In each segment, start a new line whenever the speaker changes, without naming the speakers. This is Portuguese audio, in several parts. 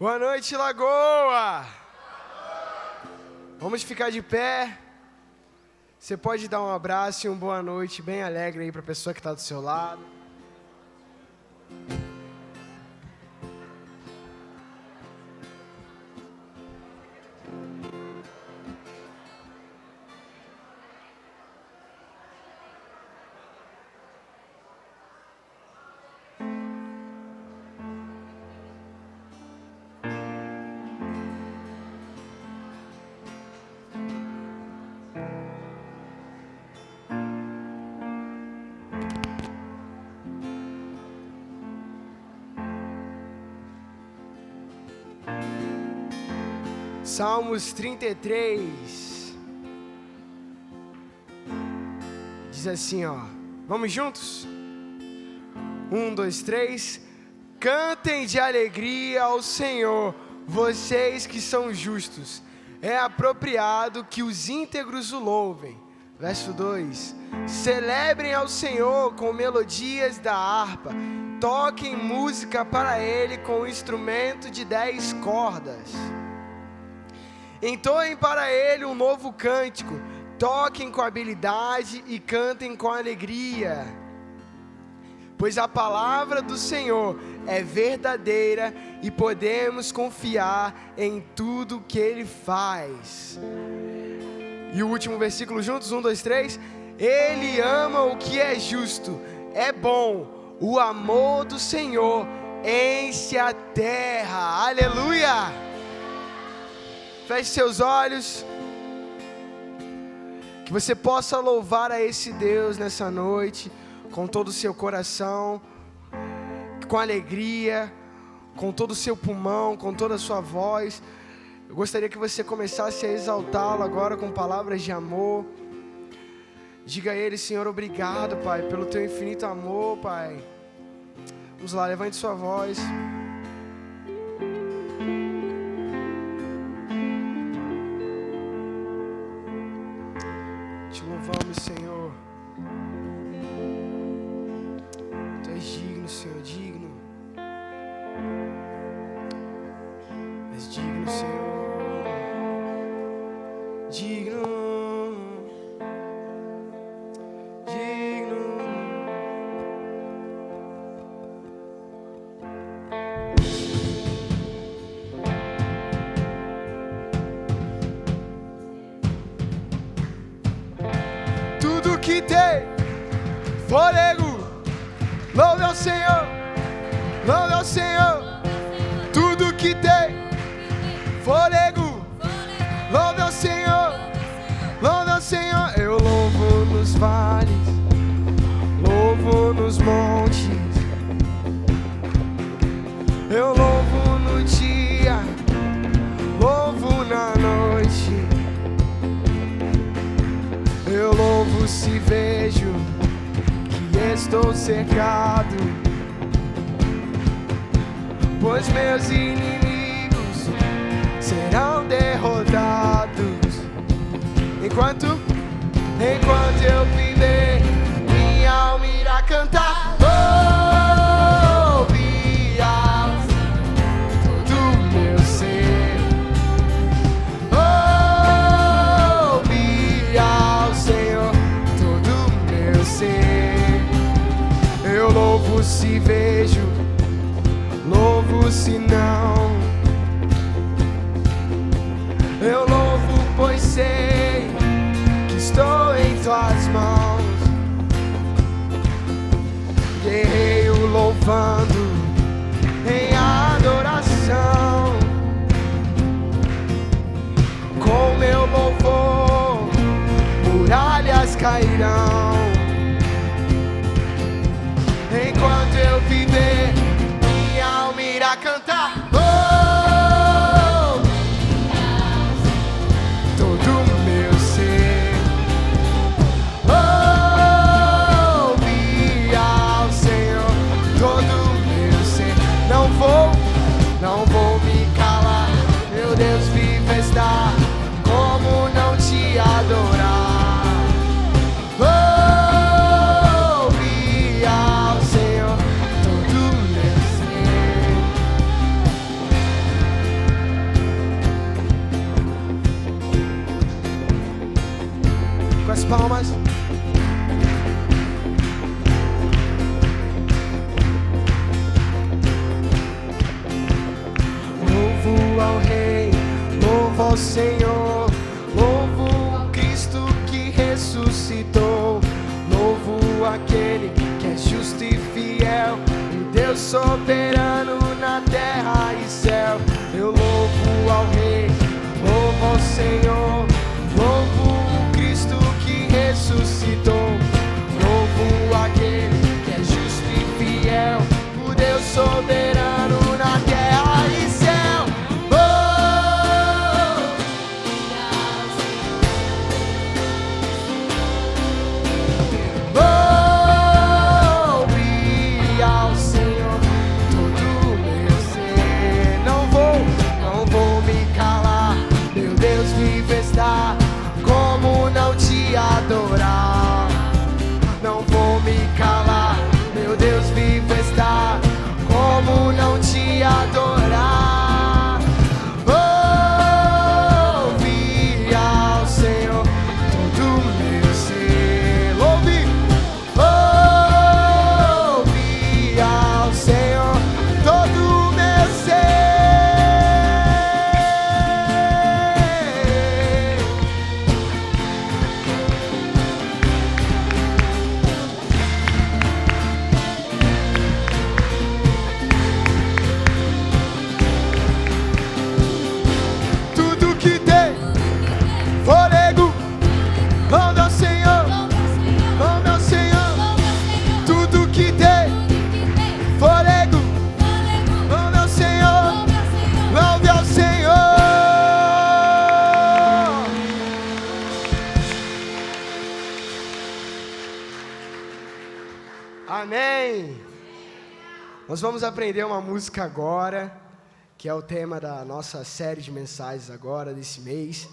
Boa noite, Lagoa! Vamos ficar de pé. Você pode dar um abraço e uma boa noite bem alegre aí para a pessoa que está do seu lado. Salmos 33 diz assim, ó. Vamos juntos? 1, 2, 3. Cantem de alegria ao Senhor, vocês que são justos. É apropriado que os íntegros o louvem. Verso 2. Celebrem ao Senhor com melodias da harpa. Toquem música para Ele com um instrumento de 10 cordas. Entoem para Ele um novo cântico, toquem com habilidade e cantem com alegria. Pois a palavra do Senhor é verdadeira e podemos confiar em tudo que Ele faz. E o último versículo juntos, 1, 2, 3. Ele ama o que é justo, é bom, o amor do Senhor enche a terra. Aleluia! Feche seus olhos, que você possa louvar a esse Deus nessa noite, com todo o seu coração, com alegria, com todo o seu pulmão, com toda a sua voz. Eu gostaria que você começasse a exaltá-lo agora com palavras de amor. Diga a Ele: Senhor, obrigado, Pai, pelo Teu infinito amor, Pai. Vamos lá, levante sua voz. Te louvamos, Senhor. Tu és digno, Senhor, digno. És digno, Senhor. Digno. Digno. Tudo que tem fôlego, louve ao Senhor, louve ao Senhor. Tudo que tem fôlego, louve ao Senhor, louve ao Senhor. Eu louvo nos vales, louvo nos montes, eu louvo no dia, louvo na noite. Eu louvo se vejo que estou cercado, pois meus inimigos serão derrotados. Enquanto eu viver, minha alma irá cantar. Ouve do meu ser. Ouve ao Senhor todo meu ser. Eu louvo se vejo, louvo se não. Eu louvo pois sei que estou em tuas mãos. Guerreiro louvando em adoração. Com meu louvor muralhas cairão. Enquanto eu viver, minha alma irá cantar. Não vou me calar, meu Deus vivo está, como não te adorar? palmas. Louvo ao Rei, louvo ao Senhor, louvo ao Cristo que ressuscitou, louvo aquele que é justo e fiel, o Deus soberano na terra e céu. Eu louvo ao Rei, louvo ao Senhor, louvo o Cristo que ressuscitou, louvo aquele que é justo e fiel, o Deus soberano na terra e céu. Como não te adorar? Não vou me calar, meu Deus vivo está. Como não te adorar? Ouve ao Senhor todo meu ser. Ouve ao Senhor todo meu ser. Amém! Nós vamos aprender uma música agora, que é o tema da nossa série de mensagens agora, desse mês,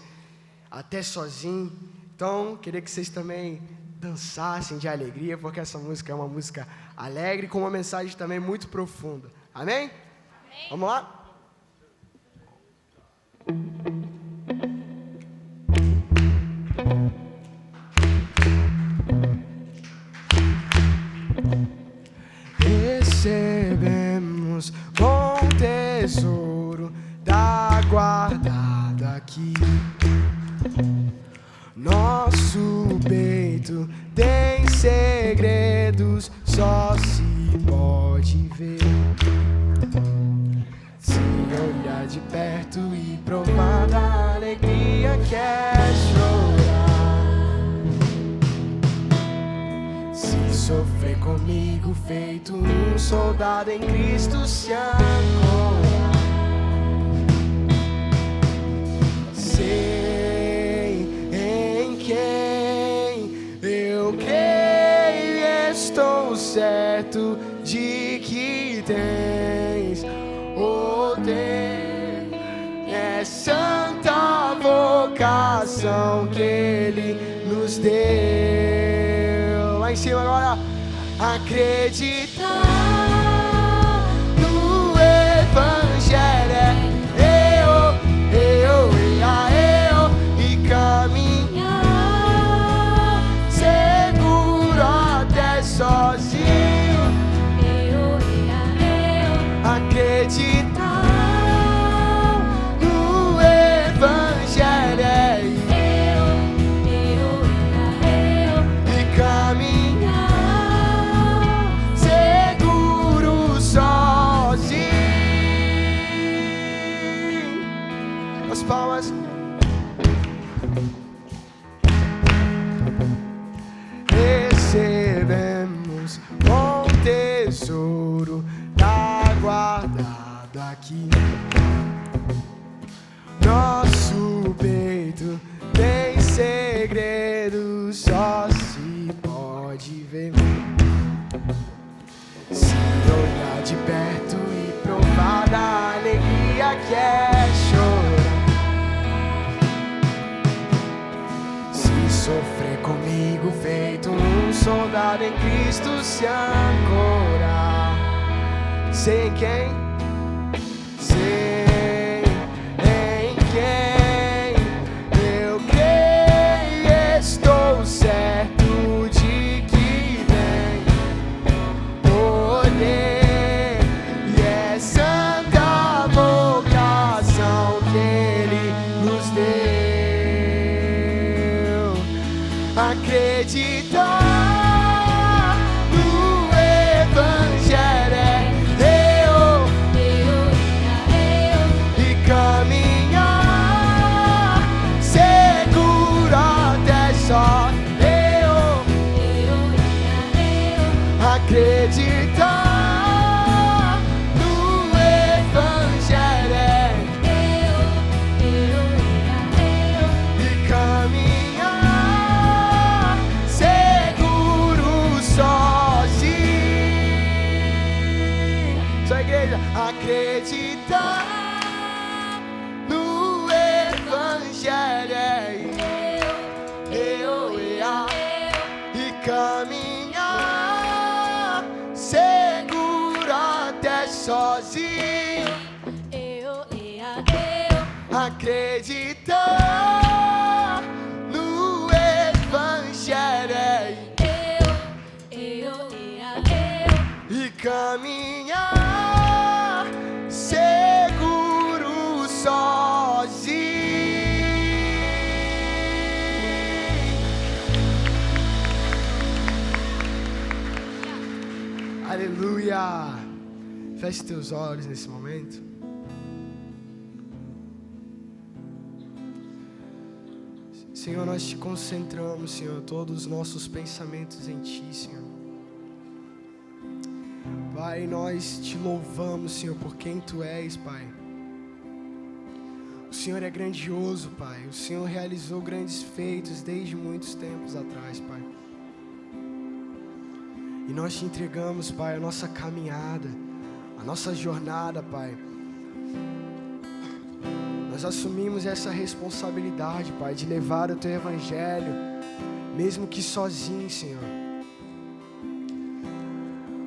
Até Sozinho. Então, queria que vocês também dançassem de alegria, porque essa música é uma música alegre, com uma mensagem também muito profunda. Amém? Amém. Vamos lá? Recebemos bom tesouro da guardado aqui. Nosso peito tem segredos, só se pode ver se olhar de perto e provar da alegria que é chorar. Se sofrer comigo, feito um soldado em Cristo se ancorar. Sei em quem eu creio e estou certo de que tens o ter é santa vocação que Ele nos deu. Lá em cima agora, acreditar no Evangelho é e caminhar seguro até sozinho. Acreditar no Evangelho e caminhar seguro sozinho. As palmas. Recebemos bom tesouro tá guardado aqui. Nosso peito tem segredo, só se pode ver se olhar de perto e provar da alegria que é chorar. Se sofrer comigo, feito um soldado em Cristo se ancorar. Sei em quem? Sei em quem eu creio e estou certo acreditar no Evangelho e caminhar seguro até sozinho, acreditar no Evangelho e caminhar seguro sozinho. Aleluia! Feche teus olhos nesse momento. Senhor, nós te concentramos, Senhor, todos os nossos pensamentos em Ti, Senhor. Pai, nós te louvamos, Senhor, por quem Tu és, Pai. O Senhor é grandioso, Pai. O Senhor realizou grandes feitos desde muitos tempos atrás, Pai. E nós te entregamos, Pai, a nossa caminhada, a nossa jornada, Pai. Nós assumimos essa responsabilidade, Pai, de levar o Teu Evangelho, mesmo que sozinho, Senhor.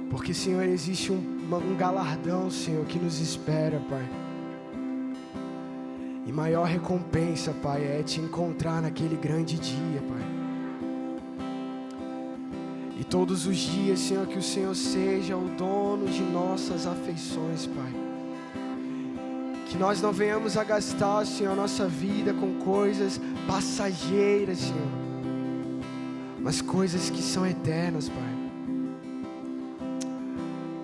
Porque, Senhor, existe um galardão, Senhor, que nos espera, Pai. E maior recompensa, Pai, é te encontrar naquele grande dia, Pai. E todos os dias, Senhor, que o Senhor seja o dono de nossas afeições, Pai. Que nós não venhamos a gastar, Senhor, a nossa vida com coisas passageiras, Senhor, mas coisas que são eternas, Pai.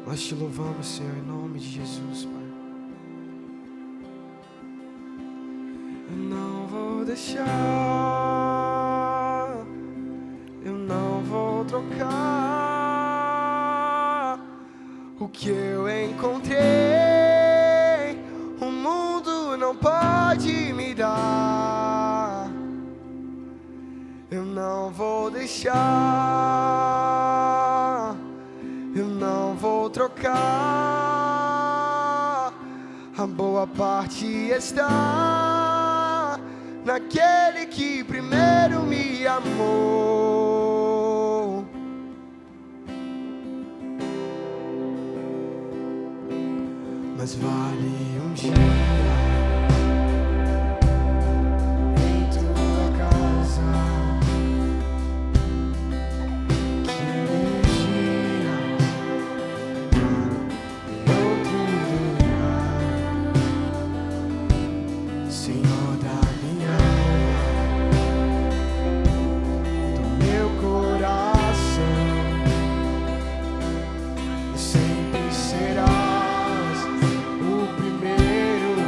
Nós te louvamos, Senhor, em nome de Jesus, Pai. Eu não vou deixar, eu não vou trocar o que eu encontrei. O mundo não pode me dar. Eu não vou deixar, eu não vou trocar. A boa parte está naquele que primeiro me amou. Mas vale um dia em tua casa que um dia em outro lugar. Senhor da minha alma, do meu coração, sempre serás o primeiro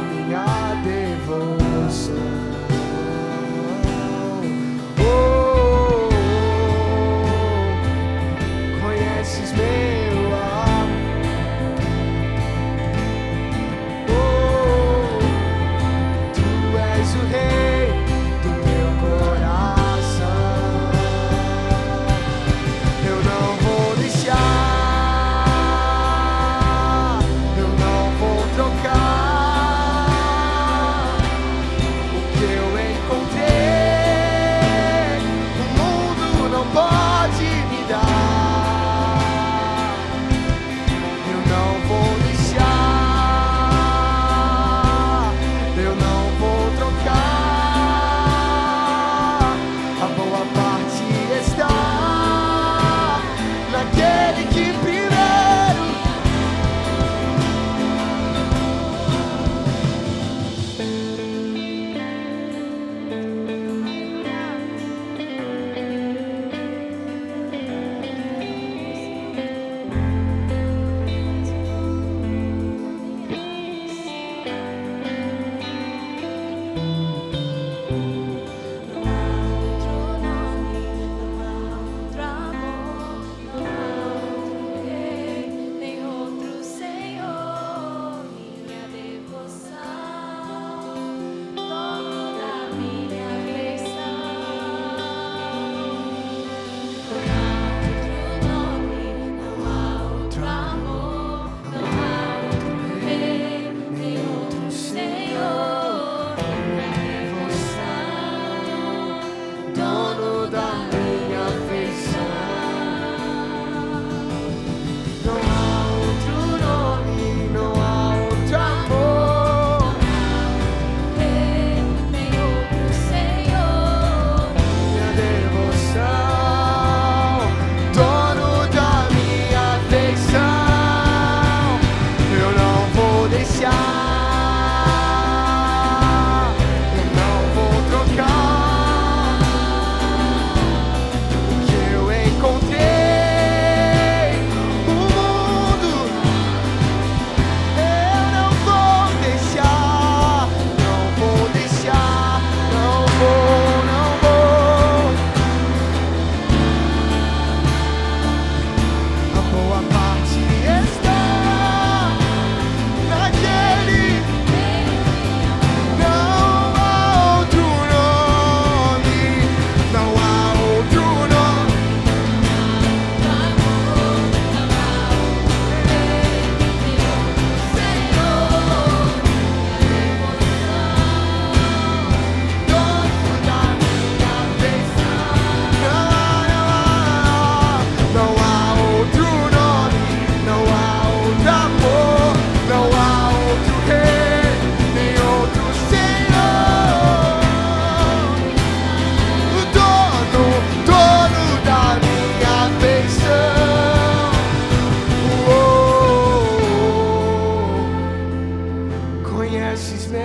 conheces meu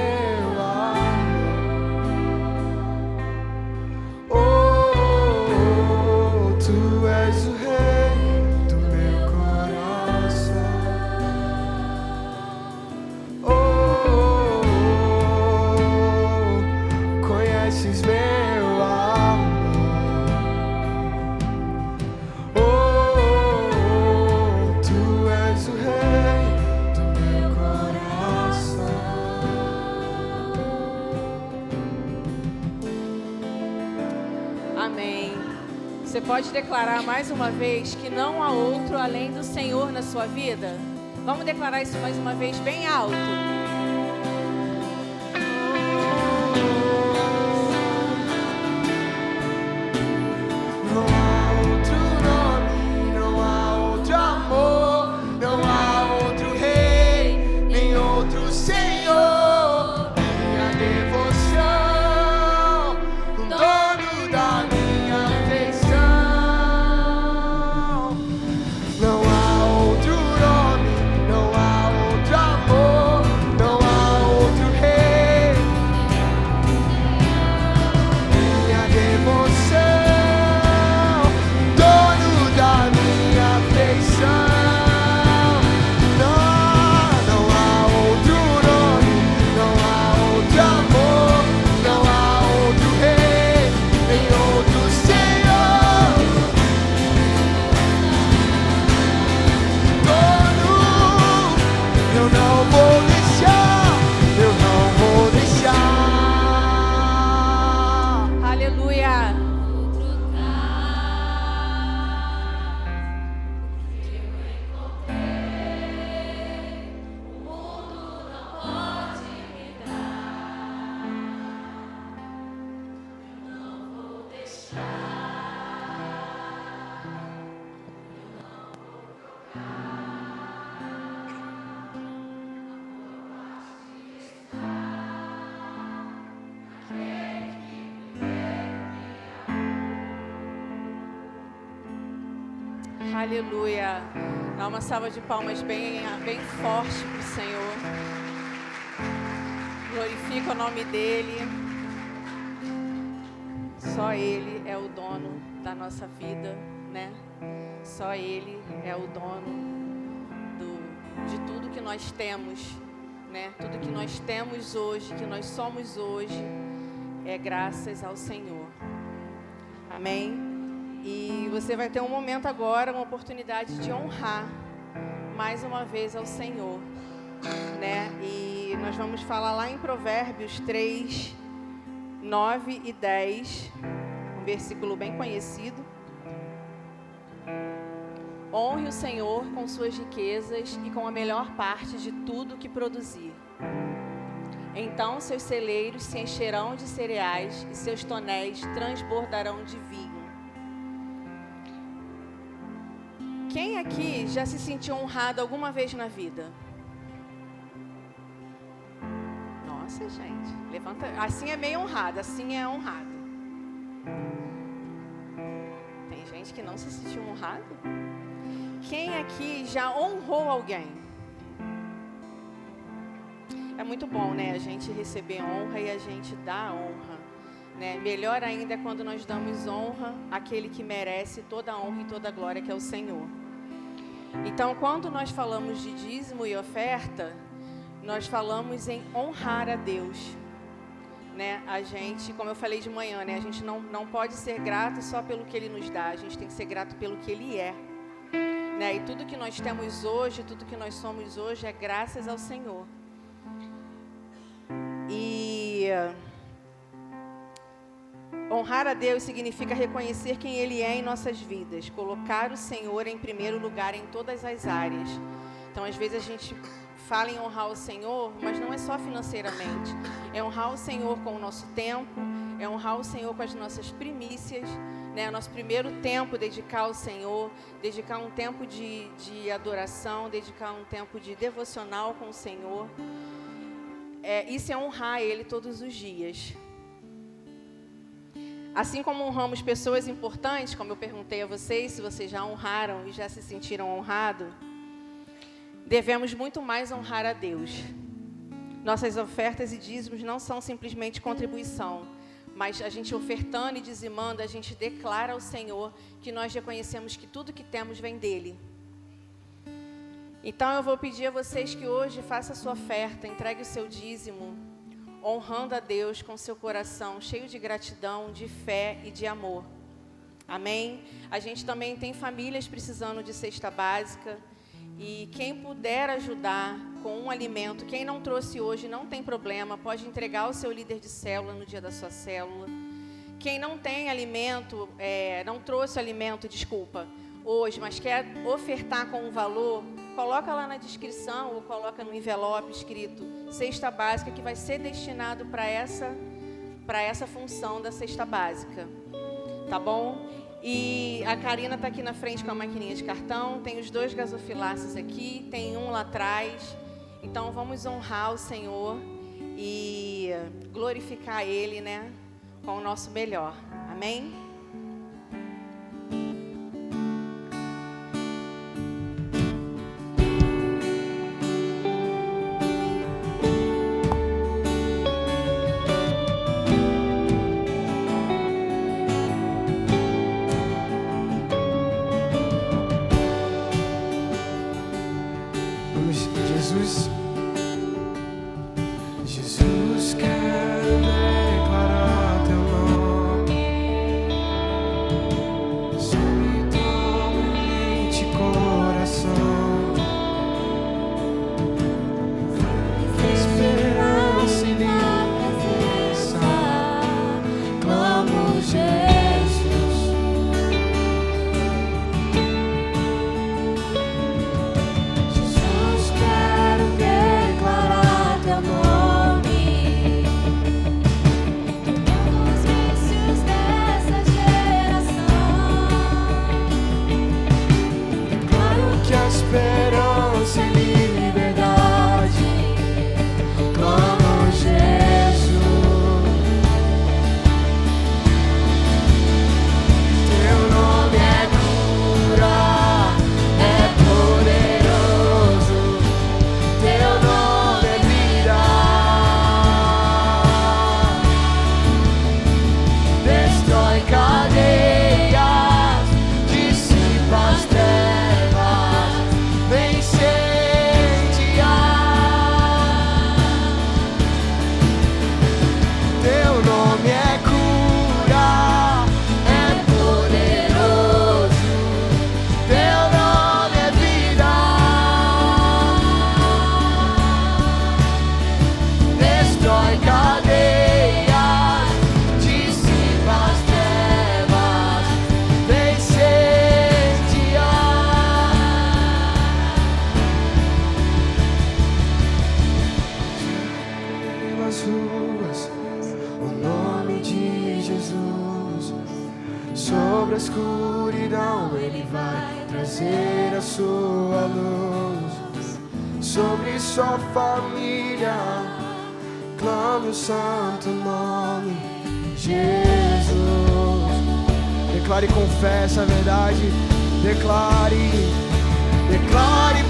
amor. Tu és o rei do meu coração. Conheces meu amor. Tu és o rei do meu coração.
Amém. Você pode declarar mais uma vez que não há outro além do Senhor na sua vida? Vamos declarar isso mais uma vez bem alto.
Não há outro nome, não há outro amor, não há outro rei, nem outro Senhor. Minha devoção, o dono da minha afeição. Não há outro nome, não há outro amor, não há outro rei. Minha devoção, dono da minha afeição. Não há outro nome, não há outro amor, não há outro rei, nem outro Senhor. Dono, eu não vou deixar, eu não vou deixar.
Aleluia. Aleluia. Dá uma salva de palmas bem forte para o Senhor. Glorifica o nome dEle. Só Ele é o dono da nossa vida, né? Só Ele é o dono de tudo que nós temos, né? Tudo que nós temos hoje, que nós somos hoje, é graças ao Senhor. Amém? E você vai ter um momento agora, uma oportunidade de honrar mais uma vez ao Senhor, né? E nós vamos falar lá em Provérbios 3, 9 e 10, um versículo bem conhecido. Honre o Senhor com suas riquezas e com a melhor parte de tudo que produzir. Então seus celeiros se encherão de cereais e seus tonéis transbordarão de vinho. Quem aqui já se sentiu honrado alguma vez na vida? Nossa, gente, levanta. Assim é meio honrado, assim é honrado. Tem gente que não se sentiu honrado? Quem aqui já honrou alguém? É muito bom, né? A gente receber honra e a gente dar honra, né? Melhor ainda é quando nós damos honra àquele que merece toda a honra e toda a glória, que é o Senhor. Então, quando nós falamos de dízimo e oferta, nós falamos em honrar a Deus, né? A gente, como eu falei de manhã, né? A gente não pode ser grato só pelo que Ele nos dá, a gente tem que ser grato pelo que Ele é, né? E tudo que nós temos hoje, tudo que nós somos hoje é graças ao Senhor. E honrar a Deus significa reconhecer quem Ele é em nossas vidas, colocar o Senhor em primeiro lugar em todas as áreas. Então, às vezes a gente fala em honrar o Senhor, mas não é só financeiramente. É honrar o Senhor com o nosso tempo, é honrar o Senhor com as nossas primícias, né? Nosso primeiro tempo, dedicar ao Senhor, dedicar um tempo de adoração, dedicar um tempo de devocional com o Senhor. Isso é honrar Ele todos os dias. Assim como honramos pessoas importantes, como eu perguntei a vocês, se vocês já honraram e já se sentiram honrados, devemos muito mais honrar a Deus. Nossas ofertas e dízimos não são simplesmente contribuição, mas a gente ofertando e dizimando, a gente declara ao Senhor que nós reconhecemos que tudo que temos vem dEle. Então eu vou pedir a vocês que hoje façam a sua oferta, entregue o seu dízimo, honrando a Deus com seu coração cheio de gratidão, de fé e de amor. Amém? A gente também tem famílias precisando de cesta básica. E quem puder ajudar com um alimento, quem não trouxe hoje não tem problema, pode entregar ao seu líder de célula no dia da sua célula. Quem não tem alimento, não trouxe alimento, hoje, mas quer ofertar com um valor, coloca lá na descrição ou coloca no envelope escrito cesta básica, que vai ser destinado para essa função da cesta básica. Tá bom? E a Karina está aqui na frente com a maquininha de cartão. Tem os 2 gasofiláceos aqui, tem um lá atrás. Então vamos honrar o Senhor e glorificar Ele, né? Com o nosso melhor. Amém?
Jesus, quero declarar teu nome sobre toda mente e coração. Esperança e libertação, clamo Jesus. Jesus, quero declarar teu nome. Esperança e liberdade, clamo Jesus. Teu nome é cura, é poderoso. Teu nome é vida. Destrói cadeias, dissipa as trevas, teu nome é cura, é poderoso. Teu nome é vida. Destrói cadeias, dissipa as trevas, vence-te-á. Pelas ruas, o nome de Jesus, sobre a escuridão Ele vai trazer a sua luz. Sobre sua família, clame o santo nome Jesus. Declare com fé essa verdade. Declare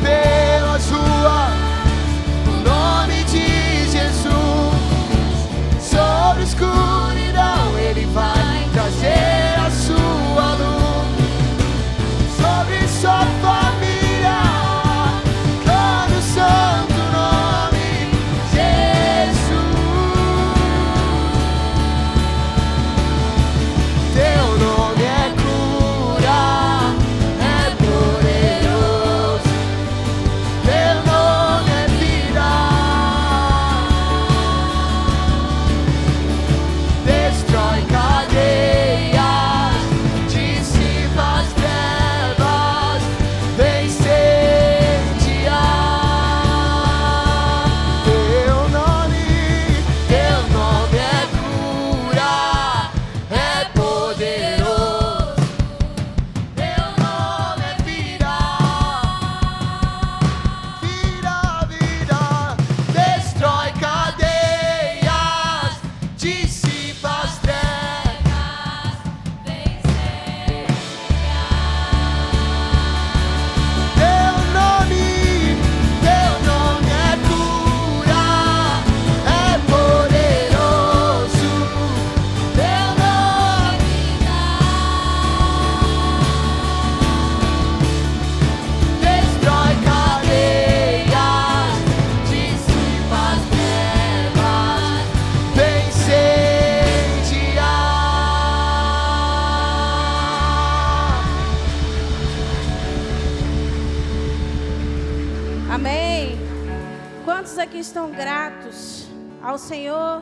pelas ruas o nome de Jesus. Sobre a escuridão Ele vai trazer a sua luz. Sobre sua família, clame o santo nome Jesus. Teu nome é cura, é poderoso. Teu nome
Quantos aqui estão gratos ao Senhor?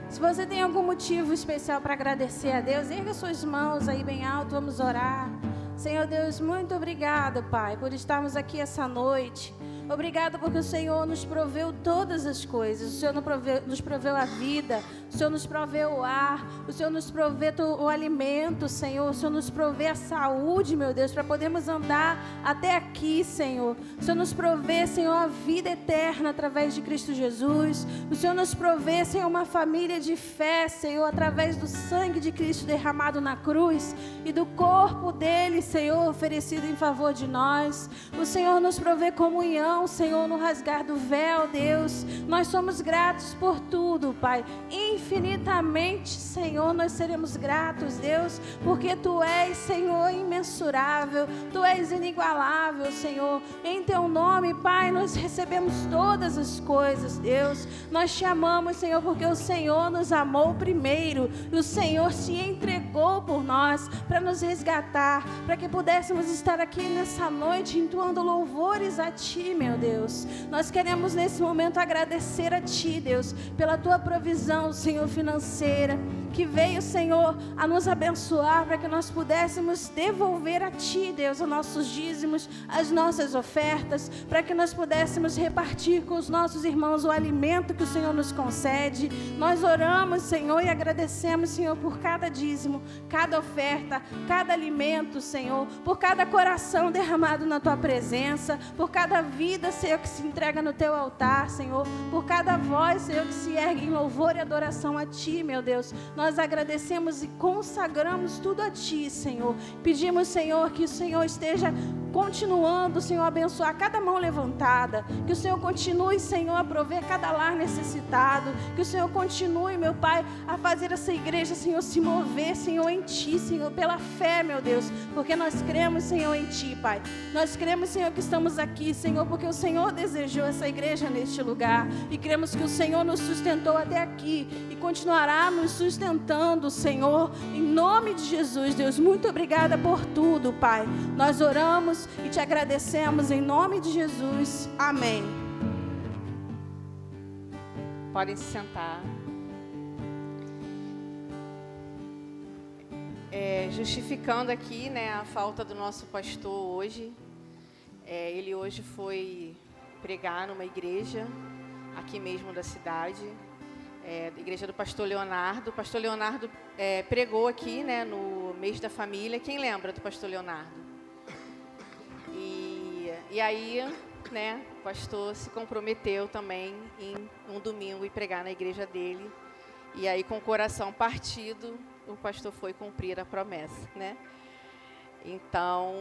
Se você tem algum motivo especial para agradecer a Deus, erga suas mãos aí bem alto, vamos orar. Senhor Deus, muito obrigado, Pai, por estarmos aqui essa noite. Obrigado porque o Senhor nos proveu todas as coisas. O Senhor nos proveu a vida. O Senhor nos proveu o ar. O Senhor nos proveu o alimento, Senhor. O Senhor nos provê a saúde, meu Deus, para podermos andar até aqui, Senhor. O Senhor nos provê, Senhor, a vida eterna através de Cristo Jesus. O Senhor nos provê, Senhor, uma família de fé, Senhor, através do sangue de Cristo derramado na cruz e do corpo dele, Senhor, oferecido em favor de nós. O Senhor nos provê comunhão, Senhor, no rasgar do véu, Deus. Nós somos gratos por tudo, Pai. Infinitamente, Senhor, nós seremos gratos, Deus, porque Tu és, Senhor, imensurável. Tu és inigualável, Senhor. Em Teu nome, Pai, nós recebemos todas as coisas, Deus. Nós Te amamos, Senhor, porque o Senhor nos amou primeiro. E o Senhor se entregou por nós para nos resgatar, para que pudéssemos estar aqui nessa noite entoando louvores a Ti, meu Deus. Nós queremos nesse momento agradecer a Ti, Deus, pela Tua provisão, Senhor, financeira, que veio, Senhor, a nos abençoar para que nós pudéssemos devolver a Ti, Deus, os nossos dízimos, as nossas ofertas, para que nós pudéssemos repartir com os nossos irmãos o alimento que o Senhor nos concede. Nós oramos, Senhor, e agradecemos, Senhor, por cada dízimo, cada oferta, cada alimento, Senhor, por cada coração derramado na Tua presença, por cada vida, Senhor, que se entrega no Teu altar, Senhor, por cada voz, Senhor, que se ergue em louvor e adoração a Ti, meu Deus. Nós agradecemos e consagramos tudo a Ti, Senhor. Pedimos, Senhor, que o Senhor esteja continuando, Senhor, a abençoar cada mão levantada, que o Senhor continue, Senhor, a prover cada lar necessitado, que o Senhor continue, meu Pai, a fazer essa igreja, Senhor, se mover, Senhor, em Ti, Senhor, pela fé, meu Deus, porque nós cremos, Senhor, em Ti, Pai. Nós cremos, Senhor, que estamos aqui, Senhor, porque o Senhor desejou essa igreja neste lugar, e cremos que o Senhor nos sustentou até aqui, e continuará nos sustentando, Senhor, em nome de Jesus, Deus. Muito obrigada por tudo, Pai. Nós oramos e Te agradecemos em nome de Jesus. Amém.
Podem se sentar. Justificando aqui, né, a falta do nosso pastor hoje. Ele hoje foi pregar numa igreja aqui mesmo da cidade, da igreja do pastor Leonardo. O pastor Leonardo pregou aqui, né, no mês da família. Quem lembra do pastor Leonardo? E aí, né, o pastor se comprometeu também em um domingo e pregar na igreja dele. E aí, com o coração partido, o pastor foi cumprir a promessa, né? Então,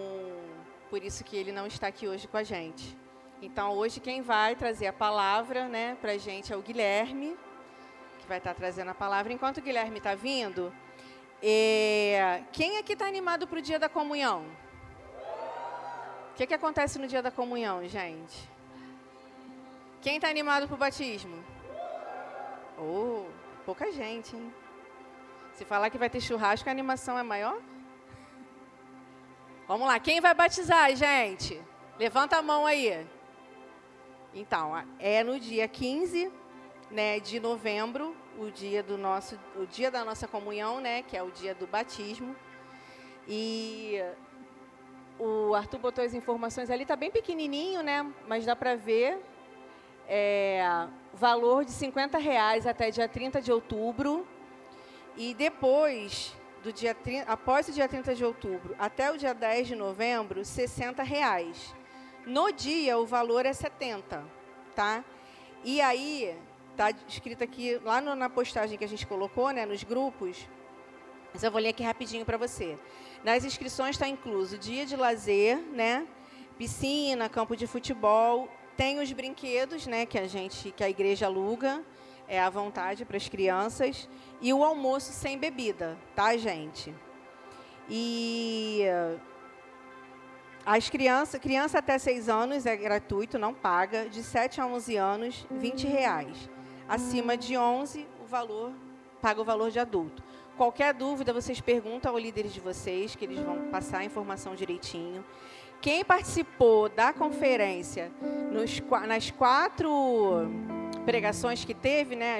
por isso que ele não está aqui hoje com a gente. Então, hoje quem vai trazer a palavra, né, para a gente é o Guilherme, que vai estar trazendo a palavra. Enquanto o Guilherme está vindo, quem aqui está animado para o dia da comunhão? O que acontece no dia da comunhão, gente? Quem está animado para o batismo? Oh, pouca gente, hein? Se falar que vai ter churrasco, a animação é maior? Vamos lá, quem vai batizar, gente? Levanta a mão aí. Então, é no dia 15, né, de novembro, o dia da nossa comunhão, né, que é o dia do batismo. E o Arthur botou as informações ali, tá bem pequenininho, né, mas dá para ver. Valor de R$50 até dia 30 de outubro. E depois após o dia 30 de outubro até o dia 10 de novembro, R$60. No dia, o valor é 70, tá? E aí, tá escrito aqui, lá na postagem que a gente colocou, né, nos grupos, mas eu vou ler aqui rapidinho para você. Nas inscrições está incluso dia de lazer, né, piscina, campo de futebol, tem os brinquedos, né, que a igreja aluga, à vontade para as crianças, e o almoço sem bebida, tá, gente? E as criança até 6 anos é gratuito, não paga. De 7 a 11 anos, R$20. Acima de 11, paga o valor de adulto. Qualquer dúvida, vocês perguntam ao líder de vocês, que eles vão passar a informação direitinho. Quem participou da conferência nas 4 pregações que teve, né?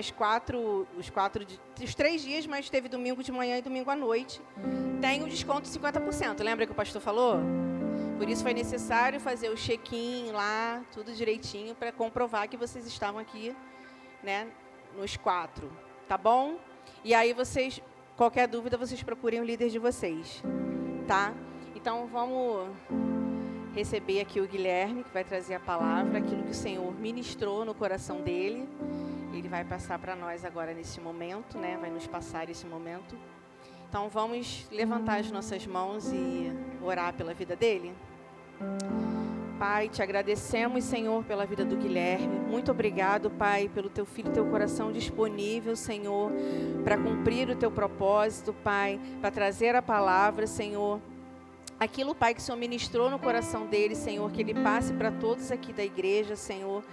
Os 3 dias, mas teve domingo de manhã e domingo à noite, tem o desconto de 50%. Lembra que o pastor falou? Por isso foi necessário fazer o check-in lá, tudo direitinho, para comprovar que vocês estavam aqui, né? Nos 4, tá bom? E aí vocês, qualquer dúvida, vocês procurem o líder de vocês, tá? Então vamos receber aqui o Guilherme, que vai trazer a palavra, aquilo que o Senhor ministrou no coração dele. Ele vai passar para nós agora nesse momento, né? Vai nos passar esse momento. Então vamos levantar as nossas mãos e orar pela vida dele. Pai, te agradecemos, Senhor, pela vida do Guilherme. Muito obrigado, Pai, pelo teu filho e teu coração disponível, Senhor, para cumprir o teu propósito, Pai, para trazer a palavra, Senhor. Aquilo, Pai, que o Senhor ministrou no coração dele, Senhor, que ele passe para todos aqui da igreja, Senhor,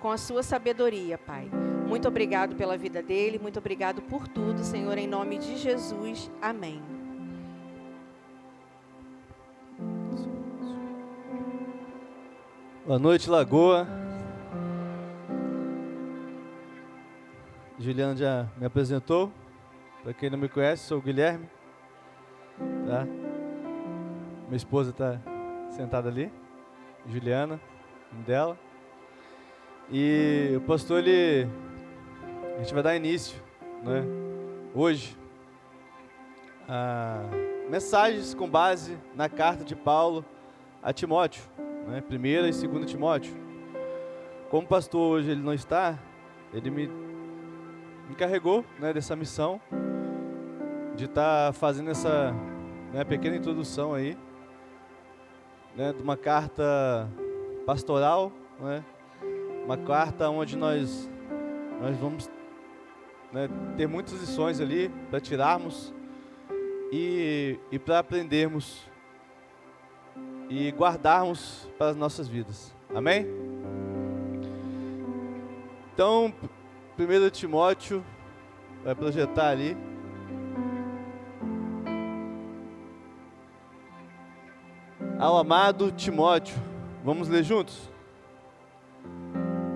com a sua sabedoria, Pai. Muito obrigado pela vida dele, muito obrigado por tudo, Senhor, em nome de Jesus. Amém.
Boa noite, Lagoa. Juliana já me apresentou. Para quem não me conhece, sou o Guilherme. Tá? Minha esposa está sentada ali, Juliana, nome dela. E o pastor, a gente vai dar início, né, hoje, a mensagens com base na carta de Paulo a Timóteo, né, 1ª e 2ª Timóteo. Como pastor hoje ele não está, ele me encarregou, né, dessa missão, de estar fazendo essa, né, pequena introdução aí, né, de uma carta pastoral, né, uma carta onde nós vamos, né, ter muitas lições ali para tirarmos e para aprendermos e guardarmos para as nossas vidas. Amém? Então, 1 Timóteo vai projetar ali. Ao amado Timóteo, vamos ler juntos?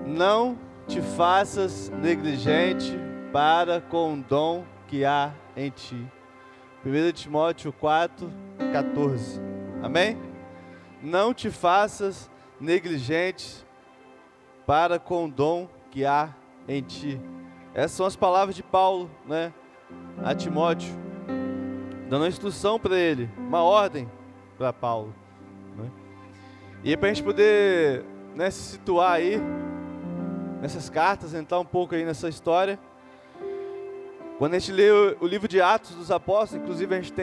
Não te faças negligente para com o dom que há em ti. 1 Timóteo 4:14. Amém? Não te faças negligente para com o dom que há em ti. Essas são as palavras de Paulo, né, a Timóteo, dando uma instrução para ele, uma ordem para Paulo, né? E para a gente poder, né, se situar aí nessas cartas, entrar um pouco aí nessa história. Quando a gente lê o livro de Atos dos Apóstolos, inclusive a gente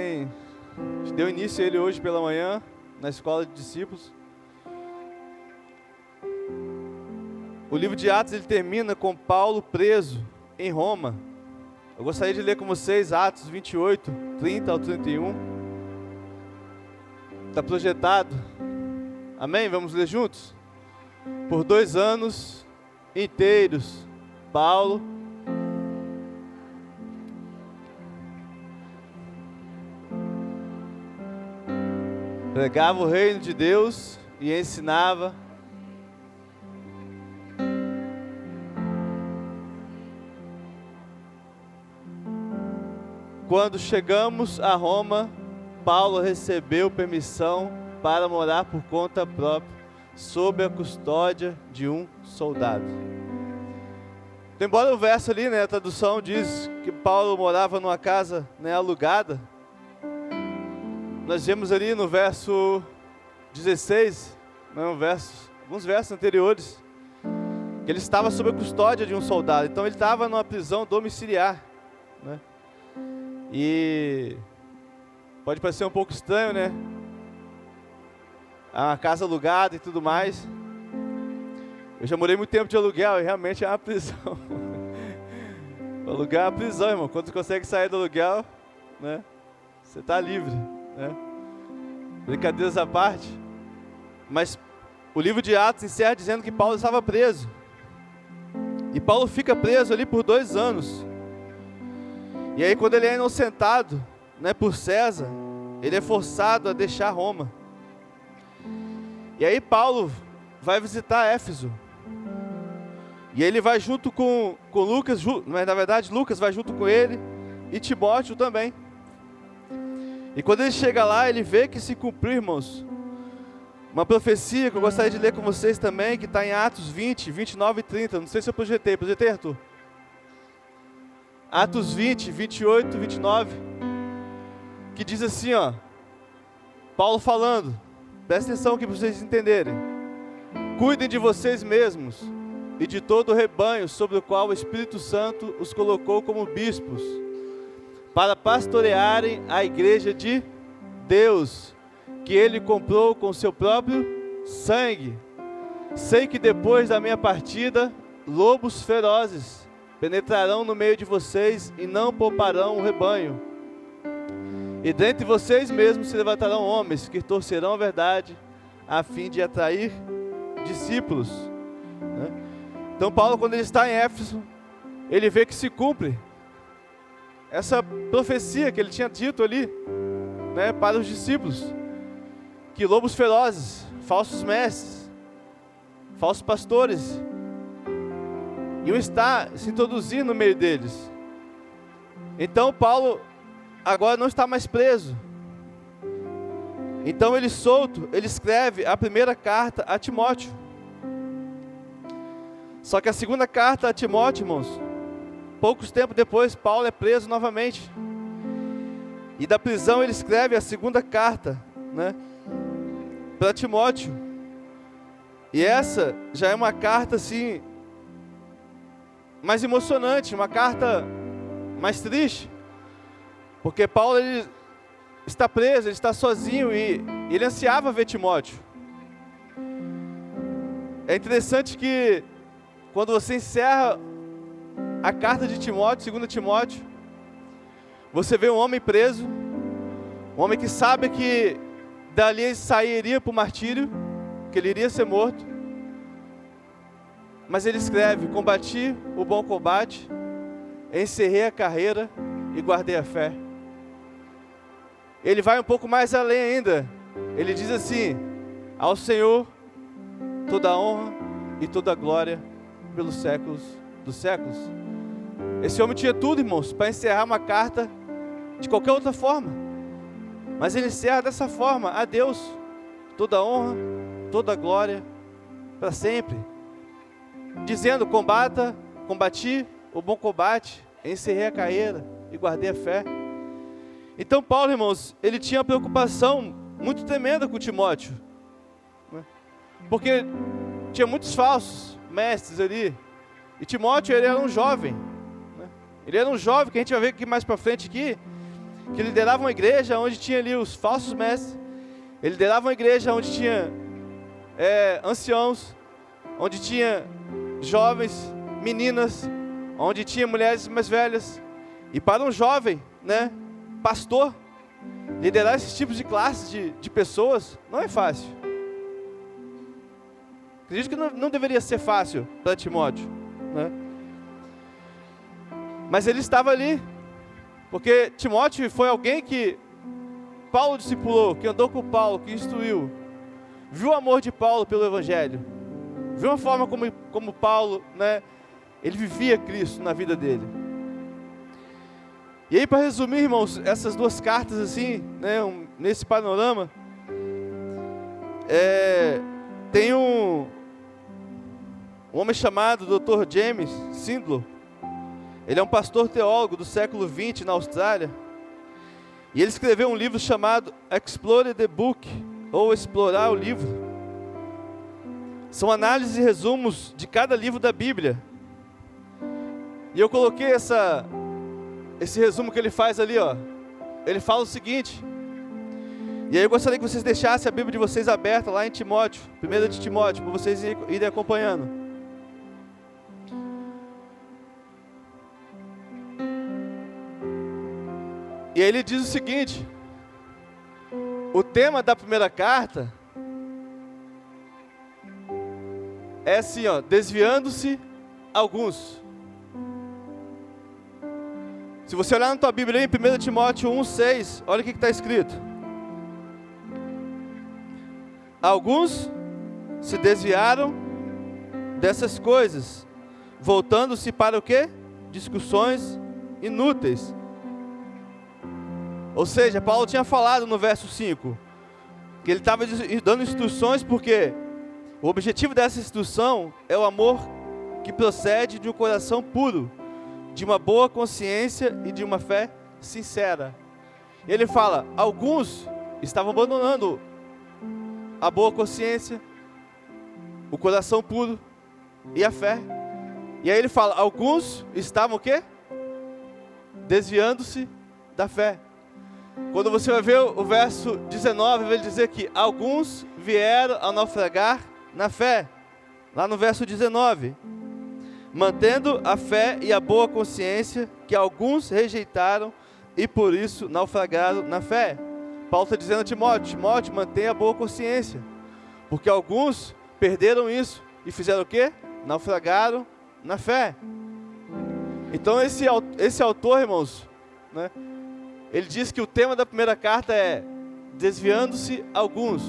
deu início a ele hoje pela manhã, na escola de discípulos. O livro de Atos, ele termina com Paulo preso em Roma. Eu gostaria de ler com vocês Atos 28, 30 ao 31. Está projetado. Amém? Vamos ler juntos? Por 2 anos inteiros, Paulo pregava o reino de Deus e ensinava. Quando chegamos a Roma, Paulo recebeu permissão para morar por conta própria, sob a custódia de um soldado. Embora o verso ali, né, a tradução diz que Paulo morava numa casa, né, alugada, nós vemos ali no verso 16, né, alguns versos anteriores, que ele estava sob a custódia de um soldado. Então ele estava numa prisão domiciliar, né? E pode parecer um pouco estranho, né? A casa alugada e tudo mais. Eu já morei muito tempo de aluguel e realmente é uma prisão. O aluguel é uma prisão, irmão. Quando você consegue sair do aluguel, né, você está livre, né? Brincadeiras à parte. Mas o livro de Atos encerra dizendo que Paulo estava preso. E Paulo fica preso ali por 2 anos. E aí quando ele é inocentado, né, por César, ele é forçado a deixar Roma. E aí Paulo vai visitar Éfeso. E ele vai junto com Lucas, mas na verdade Lucas vai junto com ele e Timóteo também. E quando ele chega lá, ele vê que se cumpriu, irmãos, uma profecia que eu gostaria de ler com vocês também, que está em Atos 20, 29 e 30. Não sei se eu projetei, Arthur? Atos 20, 28 e 29, que diz assim, ó, Paulo falando, presta atenção aqui para vocês entenderem. Cuidem de vocês mesmos e de todo o rebanho sobre o qual o Espírito Santo os colocou como bispos, para pastorearem a igreja de Deus, que ele comprou com seu próprio sangue. Sei que depois da minha partida, lobos ferozes penetrarão no meio de vocês e não pouparão o rebanho. E dentre vocês mesmos se levantarão homens que torcerão a verdade, a fim de atrair discípulos. Então Paulo, quando ele está em Éfeso, ele vê que se cumpre essa profecia que ele tinha dito ali, para os discípulos, que lobos ferozes, falsos mestres, falsos pastores, iam estar se introduzindo no meio deles. Então Paulo agora não está mais preso. Então ele solto, ele escreve a primeira carta a Timóteo. Só que a segunda carta a Timóteo, irmãos, poucos tempos depois, Paulo é preso novamente. E da prisão ele escreve a segunda carta, para Timóteo. E essa já é uma carta assim, mais emocionante, uma carta mais triste. Porque Paulo, ele está preso, ele está sozinho e ele ansiava ver Timóteo. É interessante que quando você encerra a carta de Timóteo, 2 Timóteo, você vê um homem preso, um homem que sabe que dali ele sairia para o martírio, que ele iria ser morto. Mas ele escreve: combati o bom combate, encerrei a carreira e guardei a fé. Ele vai um pouco mais além ainda. Ele diz assim: ao Senhor toda a honra e toda a glória pelos séculos dos séculos. Esse homem tinha tudo, irmãos, para encerrar uma carta de qualquer outra forma. Mas ele encerra dessa forma: a Deus toda a honra, toda a glória para sempre. Dizendo: combati o bom combate, encerrei a carreira e guardei a fé. Então Paulo, irmãos, ele tinha uma preocupação muito tremenda com Timóteo, porque tinha muitos falsos mestres ali, e Timóteo, ele era um jovem, ele era um jovem, que a gente vai ver aqui mais para frente aqui, que liderava uma igreja onde tinha ali os falsos mestres, ele liderava uma igreja onde tinha anciãos, onde tinha jovens, meninas, onde tinha mulheres mais velhas. E para um jovem, pastor, liderar esses tipos de classes de pessoas não é fácil. Acredito que não deveria ser fácil para Timóteo, mas ele estava ali, porque Timóteo foi alguém que Paulo discipulou, que andou com Paulo, que instruiu, viu o amor de Paulo pelo Evangelho, viu a forma como Paulo, ele vivia Cristo na vida dele. E aí, para resumir, irmãos, essas duas cartas assim, nesse panorama, tem um homem chamado Dr. James Sindlow. Ele é um pastor teólogo do século XX na Austrália, e ele escreveu um livro chamado Explore the Book, ou Explorar o Livro. São análises e resumos de cada livro da Bíblia. E eu coloquei esse resumo que ele faz ali, ele fala o seguinte, e aí eu gostaria que vocês deixassem a Bíblia de vocês aberta lá em Timóteo, 1 de Timóteo, para vocês irem acompanhando. E aí ele diz o seguinte: o tema da primeira carta é assim, desviando-se alguns. Se você olhar na tua Bíblia em 1 Timóteo 1,6, olha o que está escrito. Alguns se desviaram dessas coisas, voltando-se para o quê? Discussões inúteis. Ou seja, Paulo tinha falado no verso 5, que ele estava dando instruções porque o objetivo dessa instrução é o amor que procede de um coração puro, de uma boa consciência e de uma fé sincera. E ele fala, alguns estavam abandonando a boa consciência, o coração puro e a fé. E aí ele fala, alguns estavam o quê? Desviando-se da fé. Quando você vai ver o verso 19, vai dizer que alguns vieram a naufragar na fé. Lá no verso 19. Mantendo a fé e a boa consciência que alguns rejeitaram e por isso naufragaram na fé. Paulo está dizendo a Timóteo, Timóteo, mantenha a boa consciência. Porque alguns perderam isso e fizeram o quê? Naufragaram na fé. Então esse autor, irmãos, né, ele diz que o tema da primeira carta é desviando-se alguns.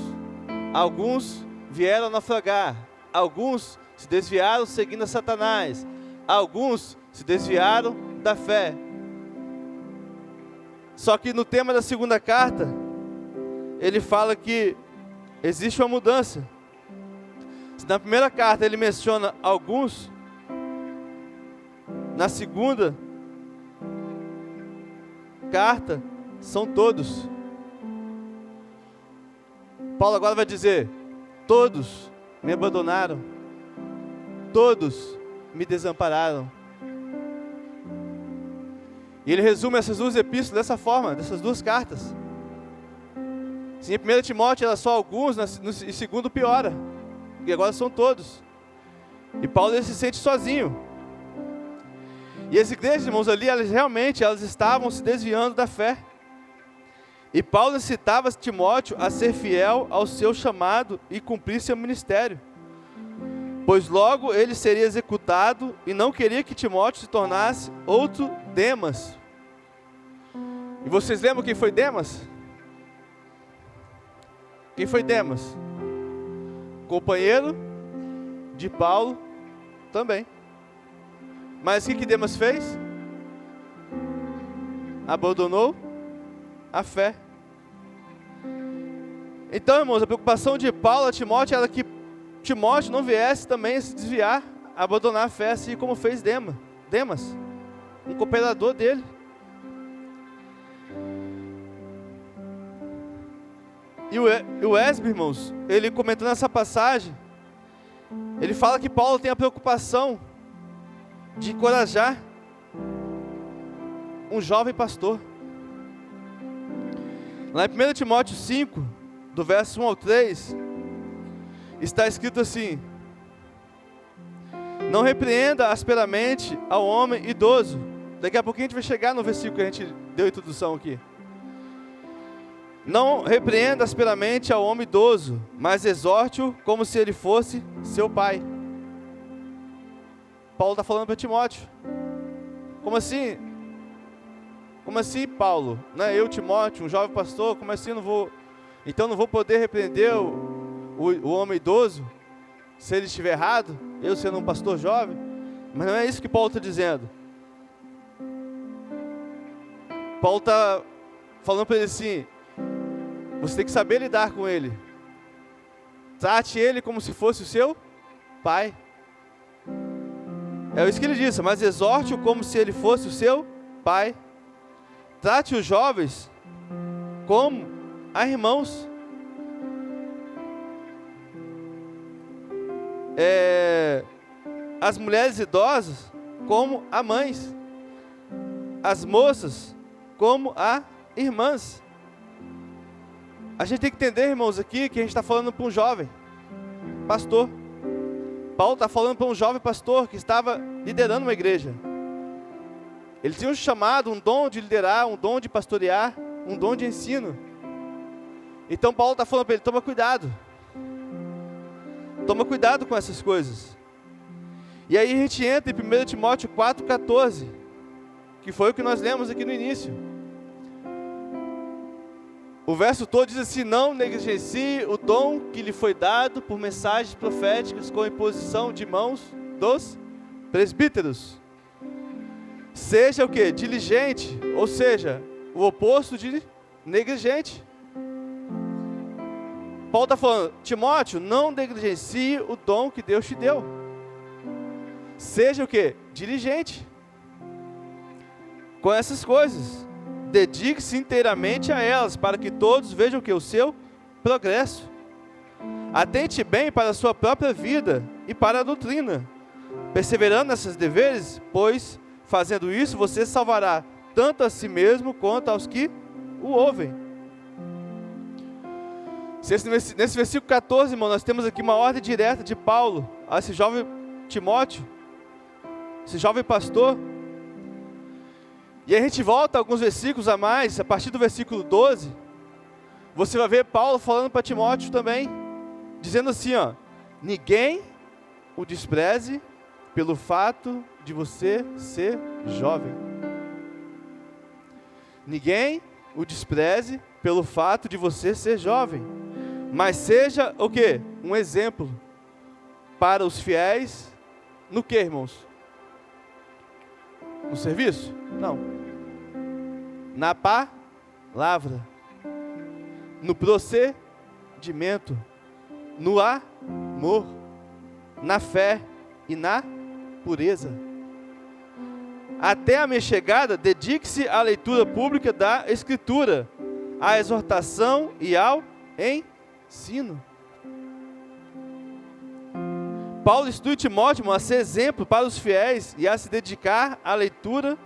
Alguns vieram a naufragar. Alguns se desviaram seguindo a Satanás. Alguns se desviaram da fé. Só que no tema da segunda carta, ele fala que existe uma mudança. Se na primeira carta ele menciona alguns, na segunda carta são todos. Paulo agora vai dizer, todos me abandonaram, todos me desampararam. E ele resume essas duas epístolas dessa forma, dessas duas cartas. Se em 1 Timóteo era só alguns, em segundo piora, e agora são todos. E Paulo ele se sente sozinho. E as igrejas, irmãos, ali, elas estavam se desviando da fé. E Paulo incitava Timóteo a ser fiel ao seu chamado e cumprir seu ministério, pois logo ele seria executado e não queria que Timóteo se tornasse outro Demas. E vocês lembram quem foi Demas? Quem foi Demas? Companheiro de Paulo também. Mas o que Demas fez? Abandonou a fé. Então, irmãos, a preocupação de Paulo a Timóteo era que Timóteo não viesse também a se desviar, a abandonar a fé, assim como fez Demas, um cooperador dele. E o Wesley, irmãos, ele comentando essa passagem, ele fala que Paulo tem a preocupação de encorajar um jovem pastor. Lá em 1 Timóteo 5, do verso 1 ao 3, está escrito assim: não repreenda asperamente ao homem idoso. Daqui a pouco a gente vai chegar no versículo que a gente deu a introdução aqui. Não repreenda asperamente ao homem idoso, mas exorte-o como se ele fosse seu pai. Paulo está falando para Timóteo. Como assim? Como assim, Paulo? Né? Eu, Timóteo, um jovem pastor, como assim então não vou poder repreender o homem idoso, se ele estiver errado, eu sendo um pastor jovem? Mas não é isso que Paulo está dizendo. Paulo está falando para ele assim, você tem que saber lidar com ele. Trate ele como se fosse o seu pai. É isso que ele disse, mas exorte-o como se ele fosse o seu pai. Trate os jovens como a irmãos. As mulheres idosas como a mães. As moças como a irmãs. A gente tem que entender, irmãos, aqui que a gente está falando para um jovem pastor. Paulo está falando para um jovem pastor que estava liderando uma igreja. Ele tinha um chamado, um dom de liderar, um dom de pastorear, um dom de ensino. Então Paulo está falando para ele, toma cuidado. Toma cuidado com essas coisas. E aí a gente entra em 1 Timóteo 4,14, que foi o que nós lemos aqui no início. O verso todo diz assim: não negligencie o dom que lhe foi dado por mensagens proféticas com imposição de mãos dos presbíteros. Seja o quê? Diligente, ou seja, o oposto de negligente. Paulo está falando: Timóteo, não negligencie o dom que Deus te deu. Seja o quê? Diligente com essas coisas. Dedique-se inteiramente a elas, para que todos vejam o seu progresso. Atente bem para a sua própria vida e para a doutrina, perseverando nesses deveres, pois, fazendo isso, você salvará tanto a si mesmo quanto aos que o ouvem. Nesse versículo 14, irmão, nós temos aqui uma ordem direta de Paulo a esse jovem Timóteo, esse jovem pastor. E a gente volta alguns versículos a mais, a partir do versículo 12, você vai ver Paulo falando para Timóteo também, dizendo assim, ó: ninguém o despreze pelo fato de você ser jovem. Ninguém o despreze pelo fato de você ser jovem, mas seja o quê? Um exemplo para os fiéis, no quê, irmãos? No serviço? Não. Na palavra, no procedimento, no amor, na fé e na pureza. Até a minha chegada, dedique-se à leitura pública da Escritura, à exortação e ao ensino. Paulo instrui Timóteo a ser exemplo para os fiéis e a se dedicar à leitura,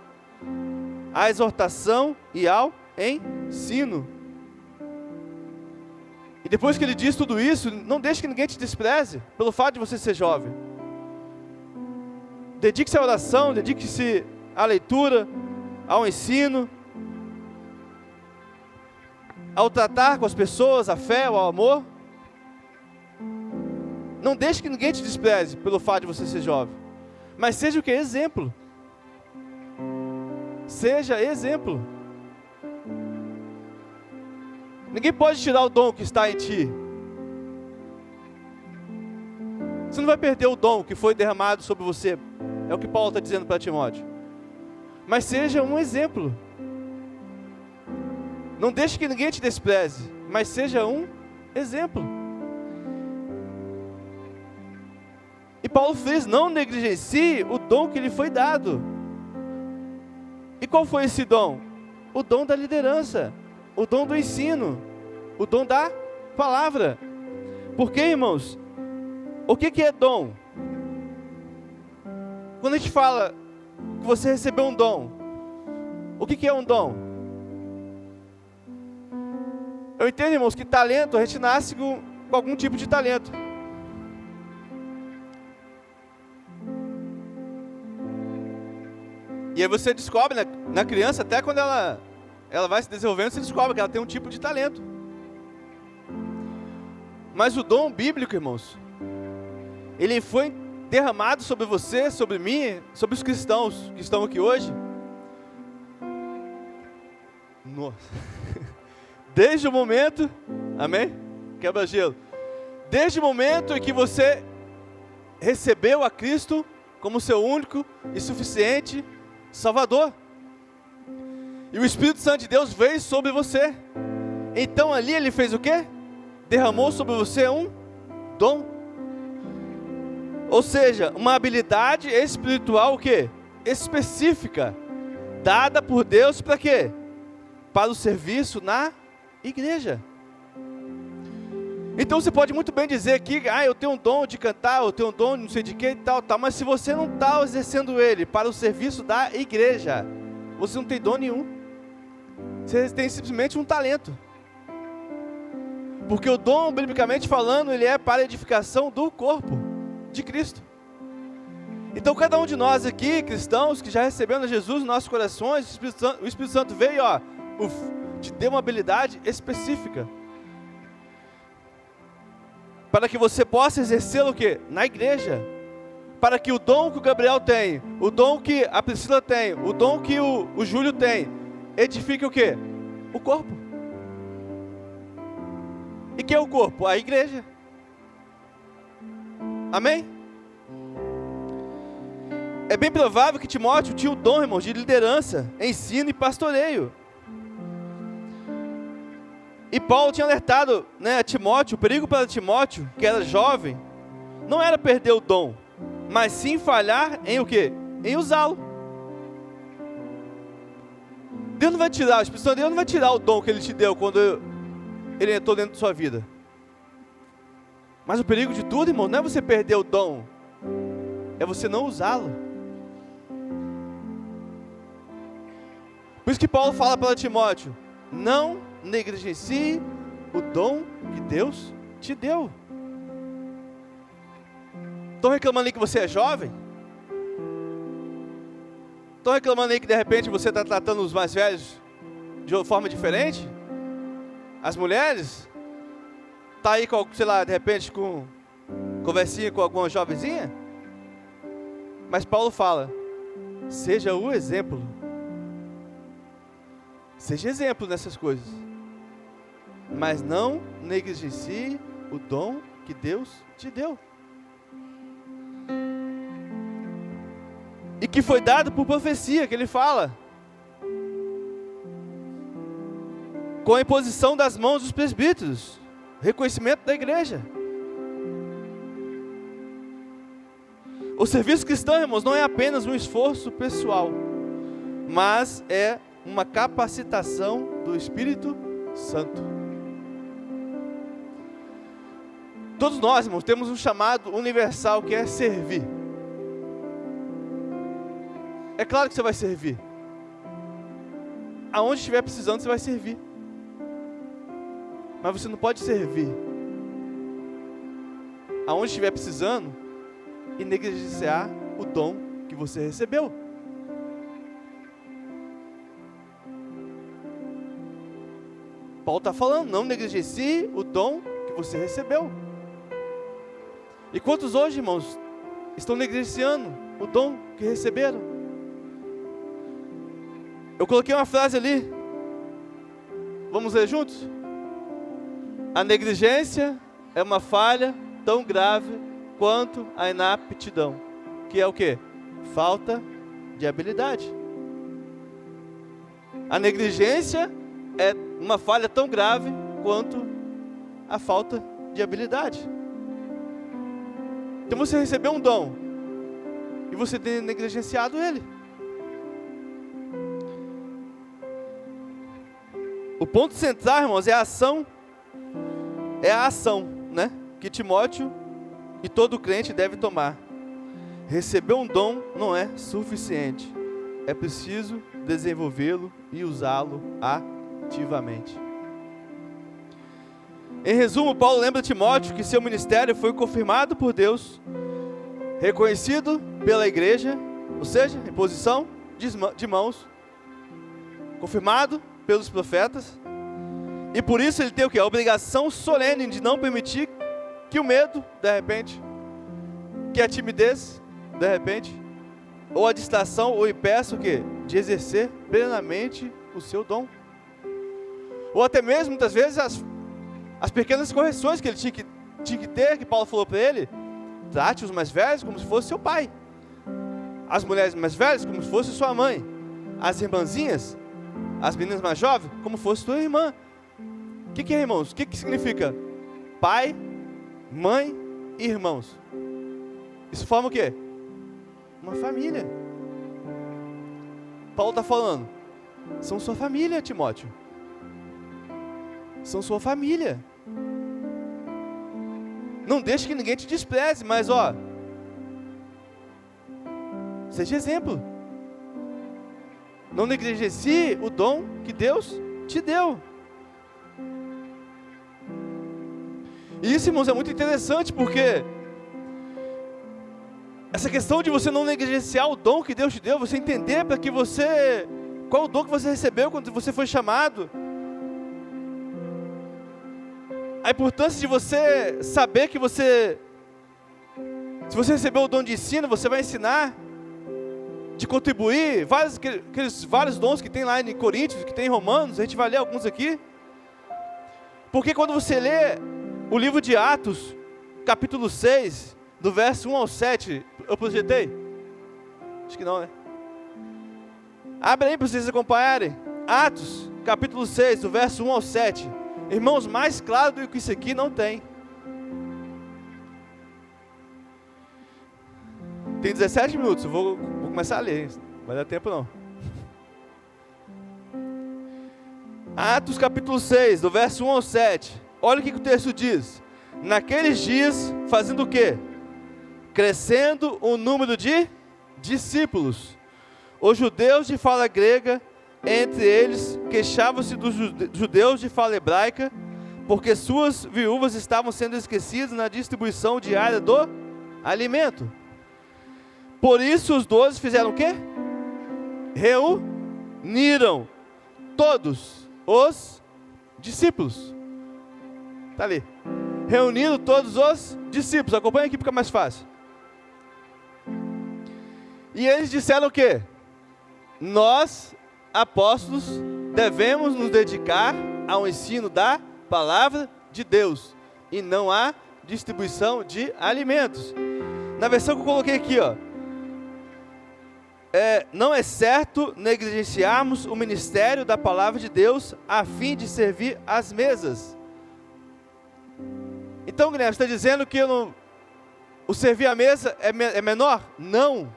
à exortação e ao ensino. E depois que ele diz tudo isso, não deixe que ninguém te despreze pelo fato de você ser jovem. Dedique-se à oração, dedique-se à leitura, ao ensino, ao tratar com as pessoas, a fé, o amor. Não deixe que ninguém te despreze pelo fato de você ser jovem, mas seja o que? Exemplo. Seja exemplo. Ninguém pode tirar o dom que está em ti. Você não vai perder o dom que foi derramado sobre você. É o que Paulo está dizendo para Timóteo. Mas seja um exemplo. Não deixe que ninguém te despreze, mas seja um exemplo. E Paulo fez: não negligencie o dom que lhe foi dado. E qual foi esse dom? O dom da liderança, o dom do ensino, o dom da palavra. Porque, irmãos, o que é dom? Quando a gente fala que você recebeu um dom, o que é um dom? Eu entendo, irmãos, que talento, a gente nasce com algum tipo de talento. E aí você descobre, na criança, até quando ela vai se desenvolvendo, você descobre que ela tem um tipo de talento. Mas o dom bíblico, irmãos, ele foi derramado sobre você, sobre mim, sobre os cristãos que estão aqui hoje. Nossa. Desde o momento, amém? Quebra-gelo. Desde o momento em que você recebeu a Cristo como seu único e suficiente Salvador, e o Espírito Santo de Deus veio sobre você. Então ali ele fez o quê? Derramou sobre você um dom. Ou seja, uma habilidade espiritual o quê? Específica, dada por Deus para quê? Para o serviço na igreja. Então você pode muito bem dizer aqui: eu tenho um dom de cantar, eu tenho um dom de não sei de que e tal, mas se você não está exercendo ele para o serviço da igreja, você não tem dom nenhum. Você tem simplesmente um talento. Porque o dom, biblicamente falando, ele é para a edificação do corpo de Cristo. Então cada um de nós aqui, cristãos, que já recebemos Jesus nos nossos corações, o Espírito Santo veio, te deu uma habilidade específica, para que você possa exercê-lo o quê? Na igreja. Para que o dom que o Gabriel tem, o dom que a Priscila tem, o dom que o Júlio tem, edifique o quê? O corpo. E quem é o corpo? A igreja. Amém? É bem provável que Timóteo tinha o dom, irmãos, de liderança, ensino e pastoreio. E Paulo tinha alertado, a Timóteo, o perigo para Timóteo, que era jovem, não era perder o dom, mas sim falhar em o quê? Em usá-lo. Deus não vai tirar, a Espírito Santo de Deus não vai tirar o dom que Ele te deu quando Ele entrou dentro da sua vida. Mas o perigo de tudo, irmão, não é você perder o dom, é você não usá-lo. Por isso que Paulo fala para Timóteo, não negligencie o dom que Deus te deu. Estão reclamando aí que você é jovem? Estão reclamando aí que de repente você está tratando os mais velhos de uma forma diferente? As mulheres? Está aí, sei lá, de repente com conversinha com alguma jovenzinha? Mas Paulo fala, seja o exemplo. Seja exemplo nessas coisas. Mas não negligencie o dom que Deus te deu. E que foi dado por profecia, que ele fala. Com a imposição das mãos dos presbíteros. Reconhecimento da igreja. O serviço cristão, irmãos, não é apenas um esforço pessoal, mas é uma capacitação do Espírito Santo. Todos nós, irmãos, temos um chamado universal que é servir. É claro que você vai servir. Aonde estiver precisando, você vai servir. Mas você não pode servir aonde estiver precisando e negligenciar o dom que você recebeu. Paulo está falando, não negligencie o dom que você recebeu. E quantos hoje, irmãos, estão negligenciando o dom que receberam? Eu coloquei uma frase ali. Vamos ler juntos? A negligência é uma falha tão grave quanto a inaptidão. Que é o quê? Falta de habilidade. A negligência é uma falha tão grave quanto a falta de habilidade. Então você recebeu um dom e você tem negligenciado ele. O ponto central, irmãos, é a ação, que Timóteo e todo crente deve tomar. Receber um dom não é suficiente, é preciso desenvolvê-lo e usá-lo ativamente. Em resumo, Paulo lembra Timóteo que seu ministério foi confirmado por Deus, reconhecido pela igreja, ou seja, imposição de mãos, confirmado pelos profetas, e por isso ele tem o quê? A obrigação solene de não permitir que o medo, de repente, que a timidez, de repente, ou a distração, ou impeça o quê? De exercer plenamente o seu dom. Ou até mesmo, muitas vezes, as pequenas correções que ele tinha que ter, que Paulo falou para ele, trate os mais velhos como se fosse seu pai, as mulheres mais velhas como se fosse sua mãe, as irmãzinhas, as meninas mais jovens, como fosse sua irmã. O que é, irmãos? O que significa? Pai, mãe e irmãos. Isso forma o quê? Uma família. Paulo está falando, são sua família, Timóteo. São sua família. Não deixe que ninguém te despreze, mas seja exemplo. Não negligencie o dom que Deus te deu. E isso, irmãos, é muito interessante, porque essa questão de você não negligenciar o dom que Deus te deu, você entender para que você, qual o dom que você recebeu quando você foi chamado, a importância de você saber que se você recebeu o dom de ensino, você vai ensinar, de contribuir, aqueles vários dons que tem lá em Coríntios, que tem em Romanos, a gente vai ler alguns aqui. Porque quando você lê o livro de Atos, capítulo 6, do verso 1 ao 7, eu projetei? Acho que não, né? Abre aí para vocês acompanharem. Atos, capítulo 6, do verso 1 ao 7. Irmãos, mais claro do que isso aqui não tem. Tem 17 minutos, eu vou começar a ler. Não vai dar tempo não. Atos capítulo 6, do verso 1 ao 7. Olha o que o texto diz. Naqueles dias, fazendo o quê? Crescendo o número de discípulos. Os judeus de fala grega, entre eles, queixavam-se dos judeus de fala hebraica, porque suas viúvas estavam sendo esquecidas na distribuição diária do alimento. Por isso os 12 fizeram o quê? Reuniram todos os discípulos. Está ali. Reuniram todos os discípulos. Acompanha aqui, fica mais fácil. E eles disseram o quê? Nós, apóstolos, devemos nos dedicar ao ensino da palavra de Deus e não à distribuição de alimentos. Na versão que eu coloquei aqui, ó. Não é certo negligenciarmos o ministério da palavra de Deus a fim de servir às mesas. Então, Guilherme, você está dizendo que o servir à mesa é menor? Não.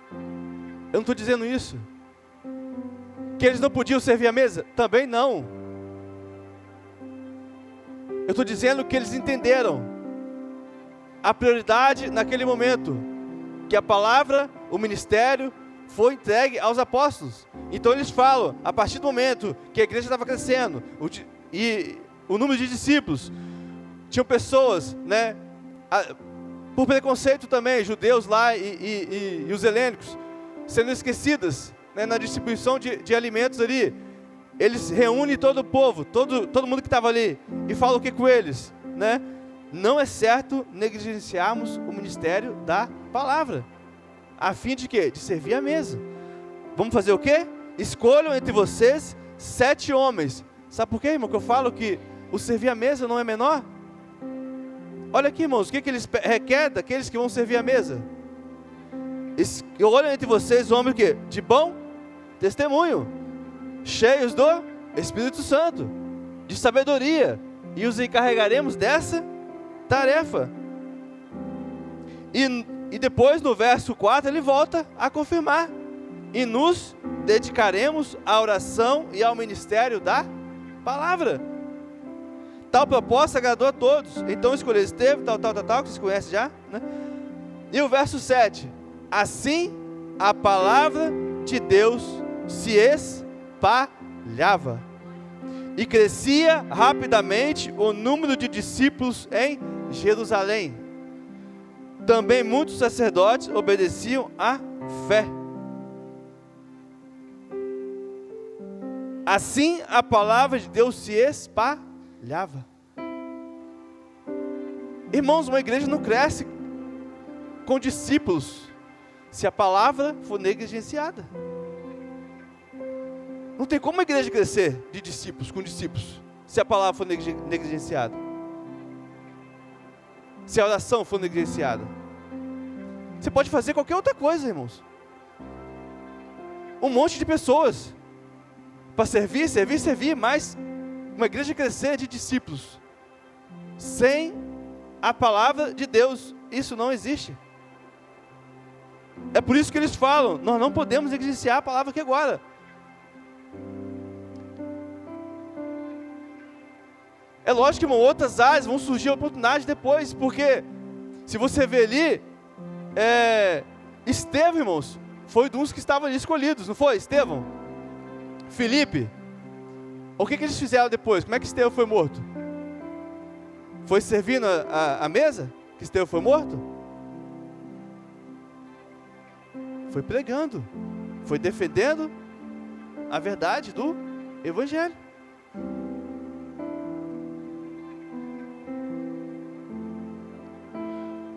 Eu não estou dizendo isso. Que eles não podiam servir à mesa? Também não. Eu estou dizendo que eles entenderam a prioridade naquele momento, que a palavra, o ministério, foi entregue aos apóstolos. Então eles falam, a partir do momento que a igreja estava crescendo, e o número de discípulos, tinham pessoas, né, por preconceito também, judeus lá e os helênicos, sendo esquecidas, né, na distribuição de alimentos ali. Eles reúnem todo o povo, todo mundo que estava ali, e falam o que com eles, né? Não é certo negligenciarmos o ministério da palavra, a fim de quê? De servir à mesa. Vamos fazer o quê? Escolham entre vocês 7 homens. Sabe por quê, irmão? Que eu falo que o servir à mesa não é menor? Olha aqui, irmãos, o que eles requerem daqueles que vão servir à mesa? Olhem entre vocês homens que de bom testemunho, cheios do Espírito Santo, de sabedoria, e os encarregaremos dessa tarefa. E depois no verso 4 ele volta a confirmar: e nos dedicaremos à oração e ao ministério da palavra. Tal proposta agradou a todos. Então escolheu Estevão, tal, que vocês conhecem já, né? E o verso 7: assim a palavra de Deus se espalhava e crescia rapidamente o número de discípulos em Jerusalém. Também muitos sacerdotes obedeciam à fé. Assim a palavra de Deus se espalhava. Irmãos, uma igreja não cresce com discípulos se a palavra for negligenciada. Não tem como a igreja crescer de discípulos, com discípulos, se a palavra for negligenciada. Se a oração for negligenciada. Você pode fazer qualquer outra coisa, irmãos. Um monte de pessoas para servir, mas uma igreja crescer de discípulos sem a palavra de Deus, isso não existe. É por isso que eles falam: nós não podemos negligenciar a palavra aqui agora. É lógico que, irmão, outras áreas vão surgir oportunidades depois, porque se você ver ali, Estevão, irmãos, foi de uns que estavam ali escolhidos, não foi? Estevão, Filipe. O que eles fizeram depois? Como é que Estevão foi morto? Foi servindo a mesa que Estevão foi morto? Foi pregando, foi defendendo a verdade do Evangelho.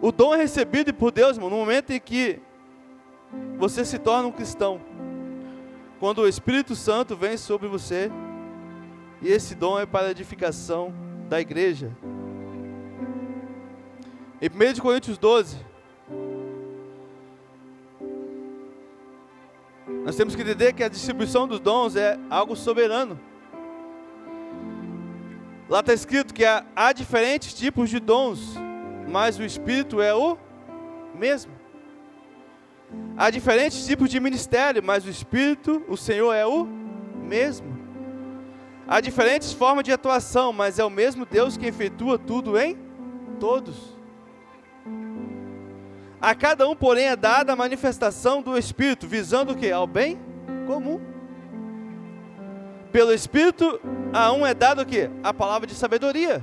O dom é recebido por Deus, irmão, no momento em que você se torna um cristão. Quando o Espírito Santo vem sobre você e esse dom é para a edificação da igreja. Em 1 Coríntios 12, nós temos que entender que a distribuição dos dons é algo soberano. Lá está escrito que há diferentes tipos de dons, mas o Espírito é o mesmo. Há diferentes tipos de ministério, mas o Espírito, o Senhor, é o mesmo. Há diferentes formas de atuação, mas é o mesmo Deus que efetua tudo em todos. A cada um, porém, é dada a manifestação do Espírito, visando o quê? Ao bem comum. Pelo Espírito, a um é dado o quê? A palavra de sabedoria.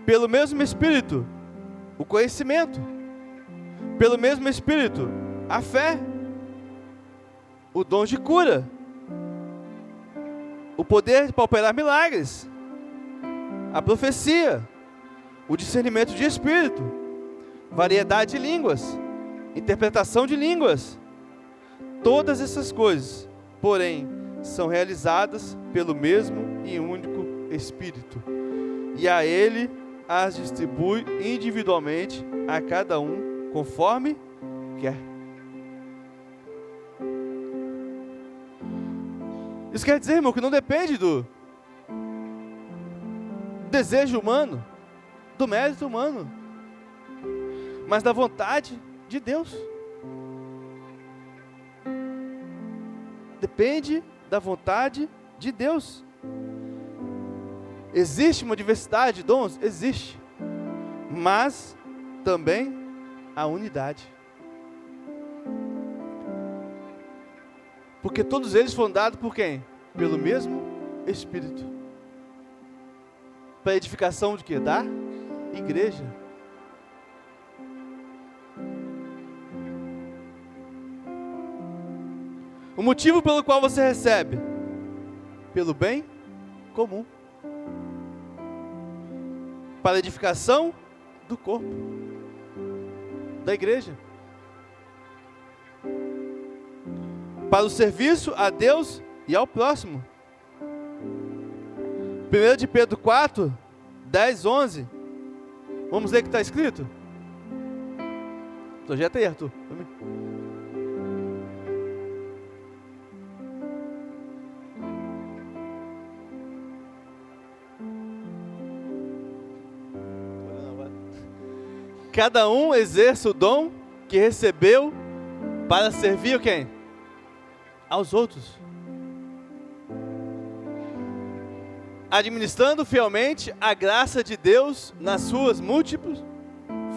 Pelo mesmo Espírito, o conhecimento. Pelo mesmo Espírito, a fé. O dom de cura. O poder para operar milagres. A profecia. O discernimento de espírito. Variedade de línguas. Interpretação de línguas. Todas essas coisas, porém, são realizadas pelo mesmo e único Espírito. E a Ele as distribui individualmente a cada um conforme quer. Isso quer dizer, irmão, que não depende do desejo humano, do mérito humano, mas da vontade de Deus. Depende da vontade de Deus. Existe uma diversidade de dons? Existe. Mas também a unidade. Porque todos eles foram dados por quem? Pelo mesmo Espírito. Para a edificação de quê? Da igreja. O motivo pelo qual você recebe? Pelo bem comum. Para a edificação do corpo, da igreja. Para o serviço a Deus e ao próximo. 1 de Pedro 4, 10, 11. Vamos ler o que está escrito? Projeta aí, Arthur. Cada um exerce o dom que recebeu para servir quem? Aos outros. Administrando fielmente a graça de Deus nas suas múltiplas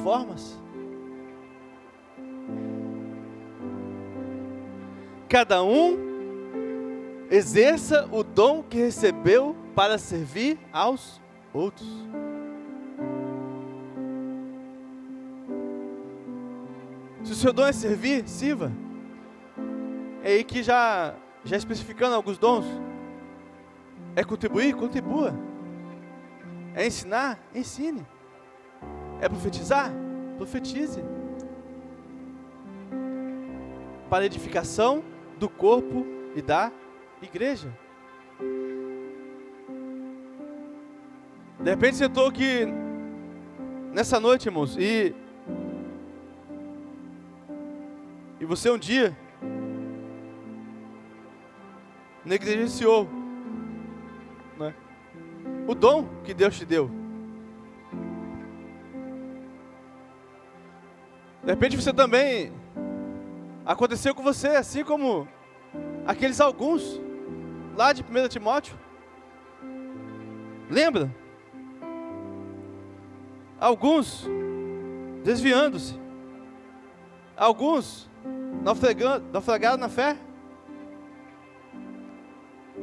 formas. Cada um exerça o dom que recebeu para servir aos outros. Se o seu dom é servir, sirva. É aí que já especificando alguns dons. É contribuir? Contribua. É ensinar? Ensine. É profetizar? Profetize. Para a edificação do corpo e da igreja. De repente você estou aqui nessa noite, irmãos, e você um dia negligenciou, né, o dom que Deus te deu. De repente você também aconteceu com você, assim como aqueles alguns lá de 1 Timóteo. Lembra? Alguns desviando-se. Alguns naufragaram na fé.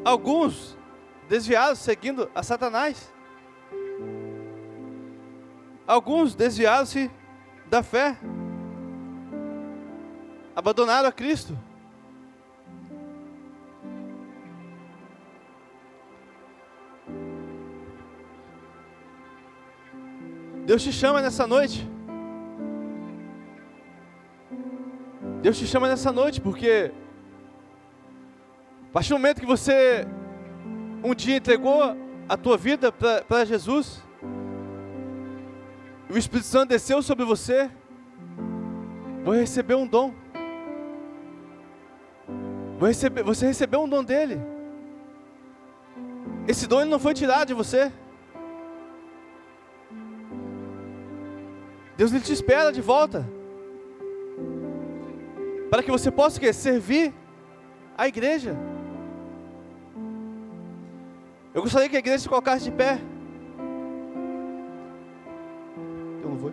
Alguns desviados seguindo a Satanás. Alguns desviaram-se da fé. Abandonaram a Cristo. Deus te chama nessa noite. Deus te chama nessa noite porque a partir do momento que você um dia entregou a tua vida para Jesus, e o Espírito Santo desceu sobre você, vai receber um dom. Você recebeu um dom dele. Esse dom ele não foi tirado de você. Deus ele te espera de volta, para que você possa servir a igreja. Eu gostaria que a igreja se colocasse de pé. Eu não vou.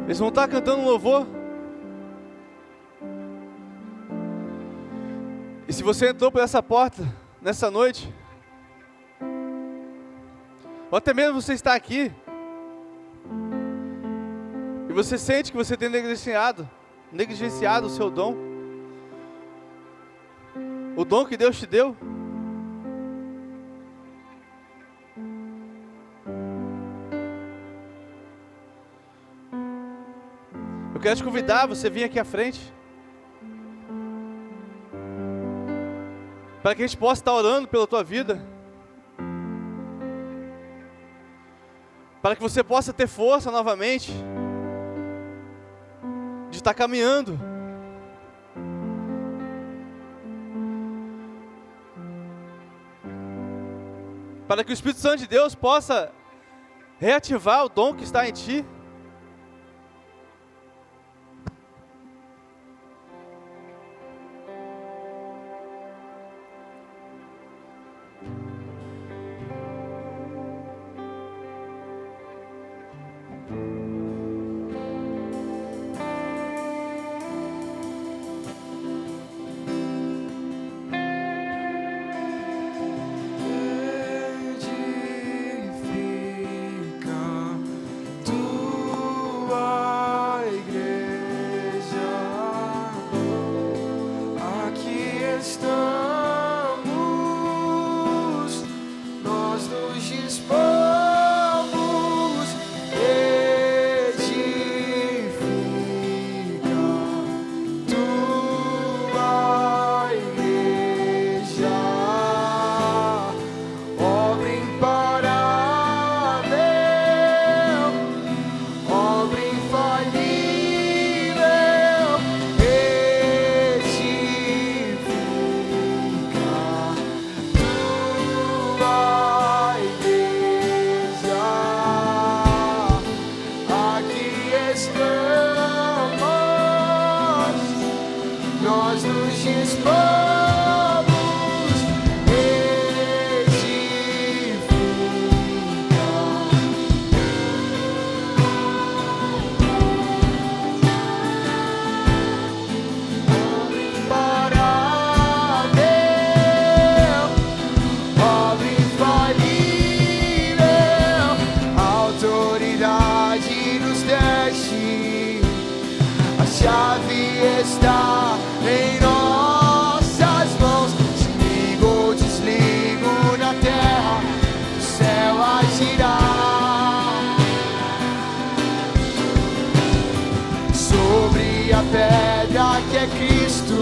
Eles vão estar cantando um louvor. E se você entrou por essa porta nessa noite, ou até mesmo você está aqui, e você sente que você tem negligenciado o seu dom, o dom que Deus te deu, eu quero te convidar, você vir aqui à frente, para que a gente possa estar orando pela tua vida, para que você possa ter força novamente, de estar caminhando, para que o Espírito Santo de Deus possa reativar o dom que está em ti.
a pedra que é Cristo,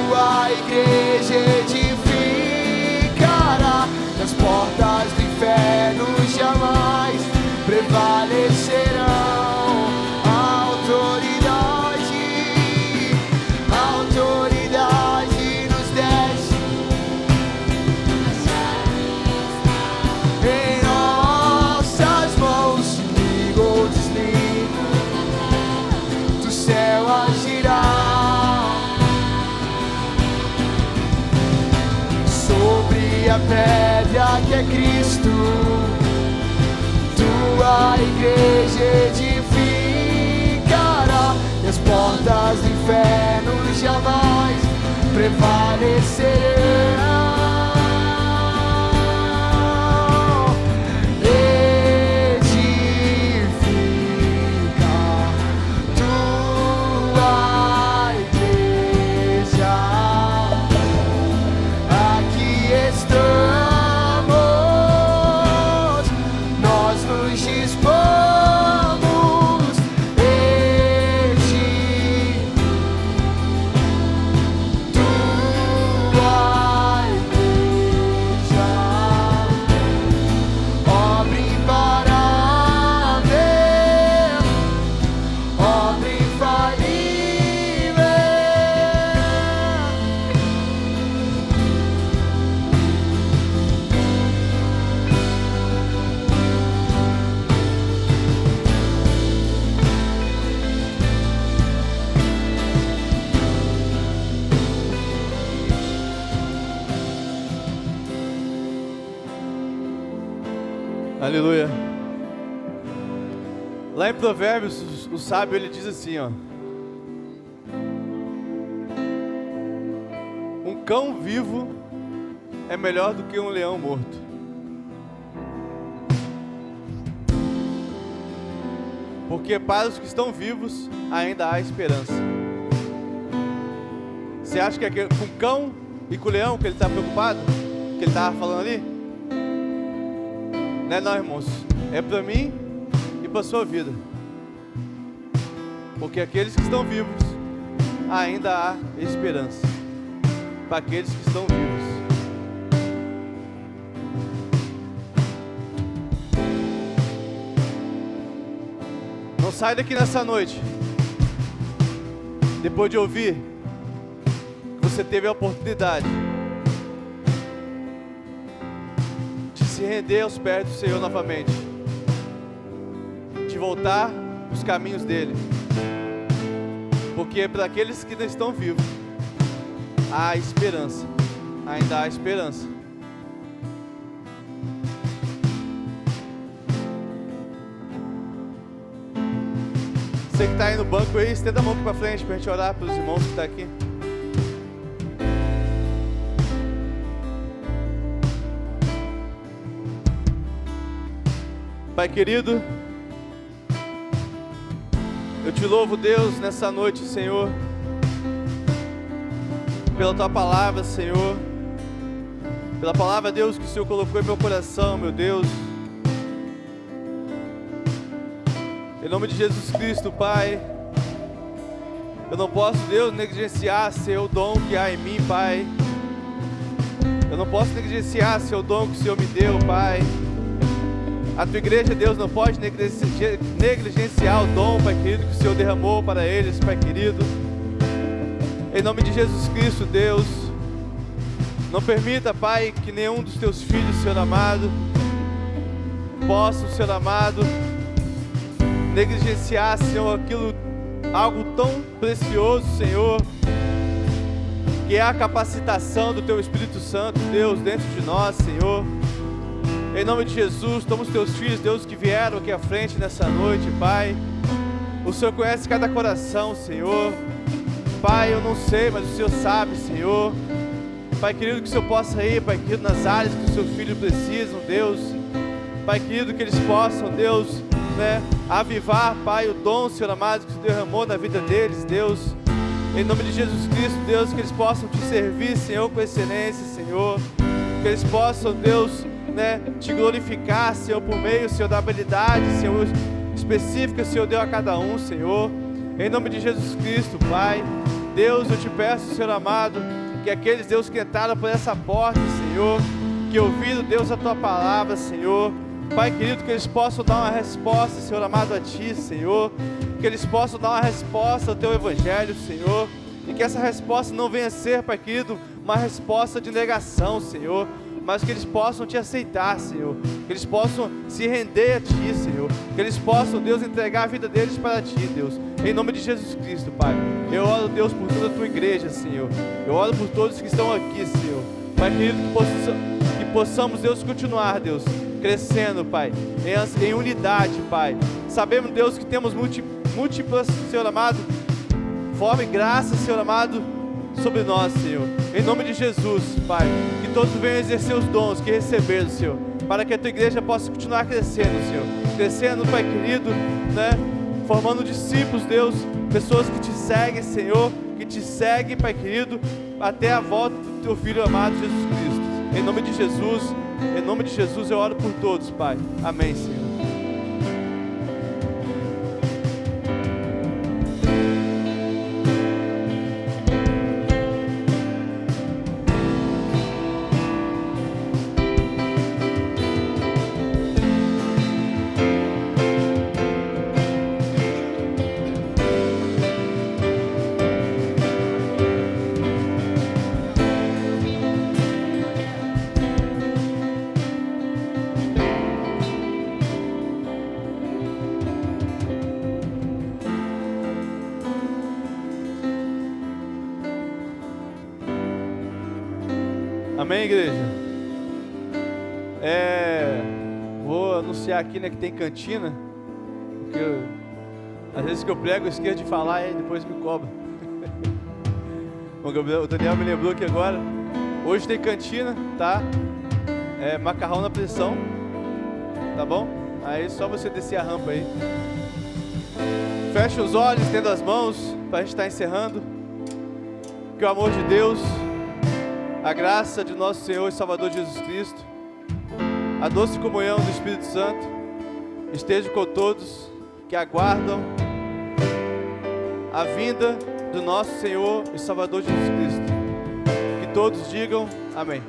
tua igreja edificará, e as portas do inferno jamais prevalecerão.
Aleluia. Lá em Provérbios, o sábio ele diz assim, ó: um cão vivo é melhor do que um leão morto. Porque para os que estão vivos ainda há esperança. Você acha que é com o cão e com o leão que ele está preocupado? Que ele estava falando ali? Não é não, irmãos. É para mim e para a sua vida. Porque aqueles que estão vivos ainda há esperança. Para aqueles que estão vivos. Não sai daqui nessa noite depois de ouvir que você teve a oportunidade de se render aos pés do Senhor novamente, de voltar os caminhos dele, porque para aqueles que não estão vivos há esperança, ainda há esperança. Você que está aí no banco aí, estenda a mão aqui para frente para a gente orar pelos irmãos que estão aqui. Pai querido, eu te louvo, Deus, nessa noite, Senhor, pela Tua palavra, Senhor, pela palavra, Deus, que o Senhor colocou em meu coração, meu Deus. Em nome de Jesus Cristo, Pai, eu não posso, Deus, negligenciar seu dom que há em mim, Pai. Eu não posso negligenciar seu dom que o Senhor me deu, Pai. A Tua igreja, Deus, não pode negligenciar o dom, Pai querido, que o Senhor derramou para eles, Pai querido. Em nome de Jesus Cristo, Deus, não permita, Pai, que nenhum dos Teus filhos, Senhor amado, possa, Senhor amado, negligenciar, Senhor, algo tão precioso, Senhor, que é a capacitação do Teu Espírito Santo, Deus, dentro de nós, Senhor. Em nome de Jesus, somos Teus filhos, Deus, que vieram aqui à frente nessa noite, Pai. O Senhor conhece cada coração, Senhor. Pai, eu não sei, mas o Senhor sabe, Senhor. Pai querido, que o Senhor possa ir, Pai querido, nas áreas que os Seus filhos precisam, Deus. Pai querido, que eles possam, Deus, avivar, Pai, o dom, Senhor amado, que o Senhor derramou na vida deles, Deus. Em nome de Jesus Cristo, Deus, que eles possam Te servir, Senhor, com excelência, Senhor. Que eles possam, Deus, Te glorificar, Senhor, por meio, Senhor, da habilidade, Senhor, específica, Senhor, deu a cada um, Senhor. Em nome de Jesus Cristo, Pai. Deus, eu Te peço, Senhor amado, que aqueles, Deus, que entraram por essa porta, Senhor, que ouviram, Deus, a Tua palavra, Senhor, Pai querido, que eles possam dar uma resposta, Senhor amado, a Ti, Senhor, que eles possam dar uma resposta ao Teu Evangelho, Senhor, e que essa resposta não venha ser, Pai querido, uma resposta de negação, Senhor, mas que eles possam Te aceitar, Senhor, que eles possam se render a Ti, Senhor, que eles possam, Deus, entregar a vida deles para Ti, Deus, em nome de Jesus Cristo, Pai. Eu oro, Deus, por toda a Tua igreja, Senhor, eu oro por todos que estão aqui, Senhor, Pai querido, que possamos, Deus, continuar, Deus, crescendo, Pai, em unidade, Pai. Sabemos, Deus, que temos múltiplas, Senhor amado, forma e graça, Senhor amado, sobre nós, Senhor. Em nome de Jesus, Pai, que todos venham exercer os dons que receberam, Senhor, para que a Tua igreja possa continuar crescendo, Senhor. Crescendo, Pai querido, formando discípulos, Deus, pessoas que Te seguem, Senhor, que Te seguem, Pai querido, até a volta do Teu Filho amado, Jesus Cristo. Em nome de Jesus, eu oro por todos, Pai. Amém, Senhor. Amém, igreja? Vou anunciar aqui, né, que tem cantina, porque às vezes que eu prego eu esqueço de falar e depois me cobra. O Daniel me lembrou que agora, hoje tem cantina, tá? Macarrão na pressão, tá bom? Aí só você descer a rampa aí. Feche os olhos, estenda as mãos, para a gente estar encerrando. Que o amor de Deus, a graça de nosso Senhor e Salvador Jesus Cristo, a doce comunhão do Espírito Santo, esteja com todos que aguardam a vinda do nosso Senhor e Salvador Jesus Cristo. Que todos digam amém.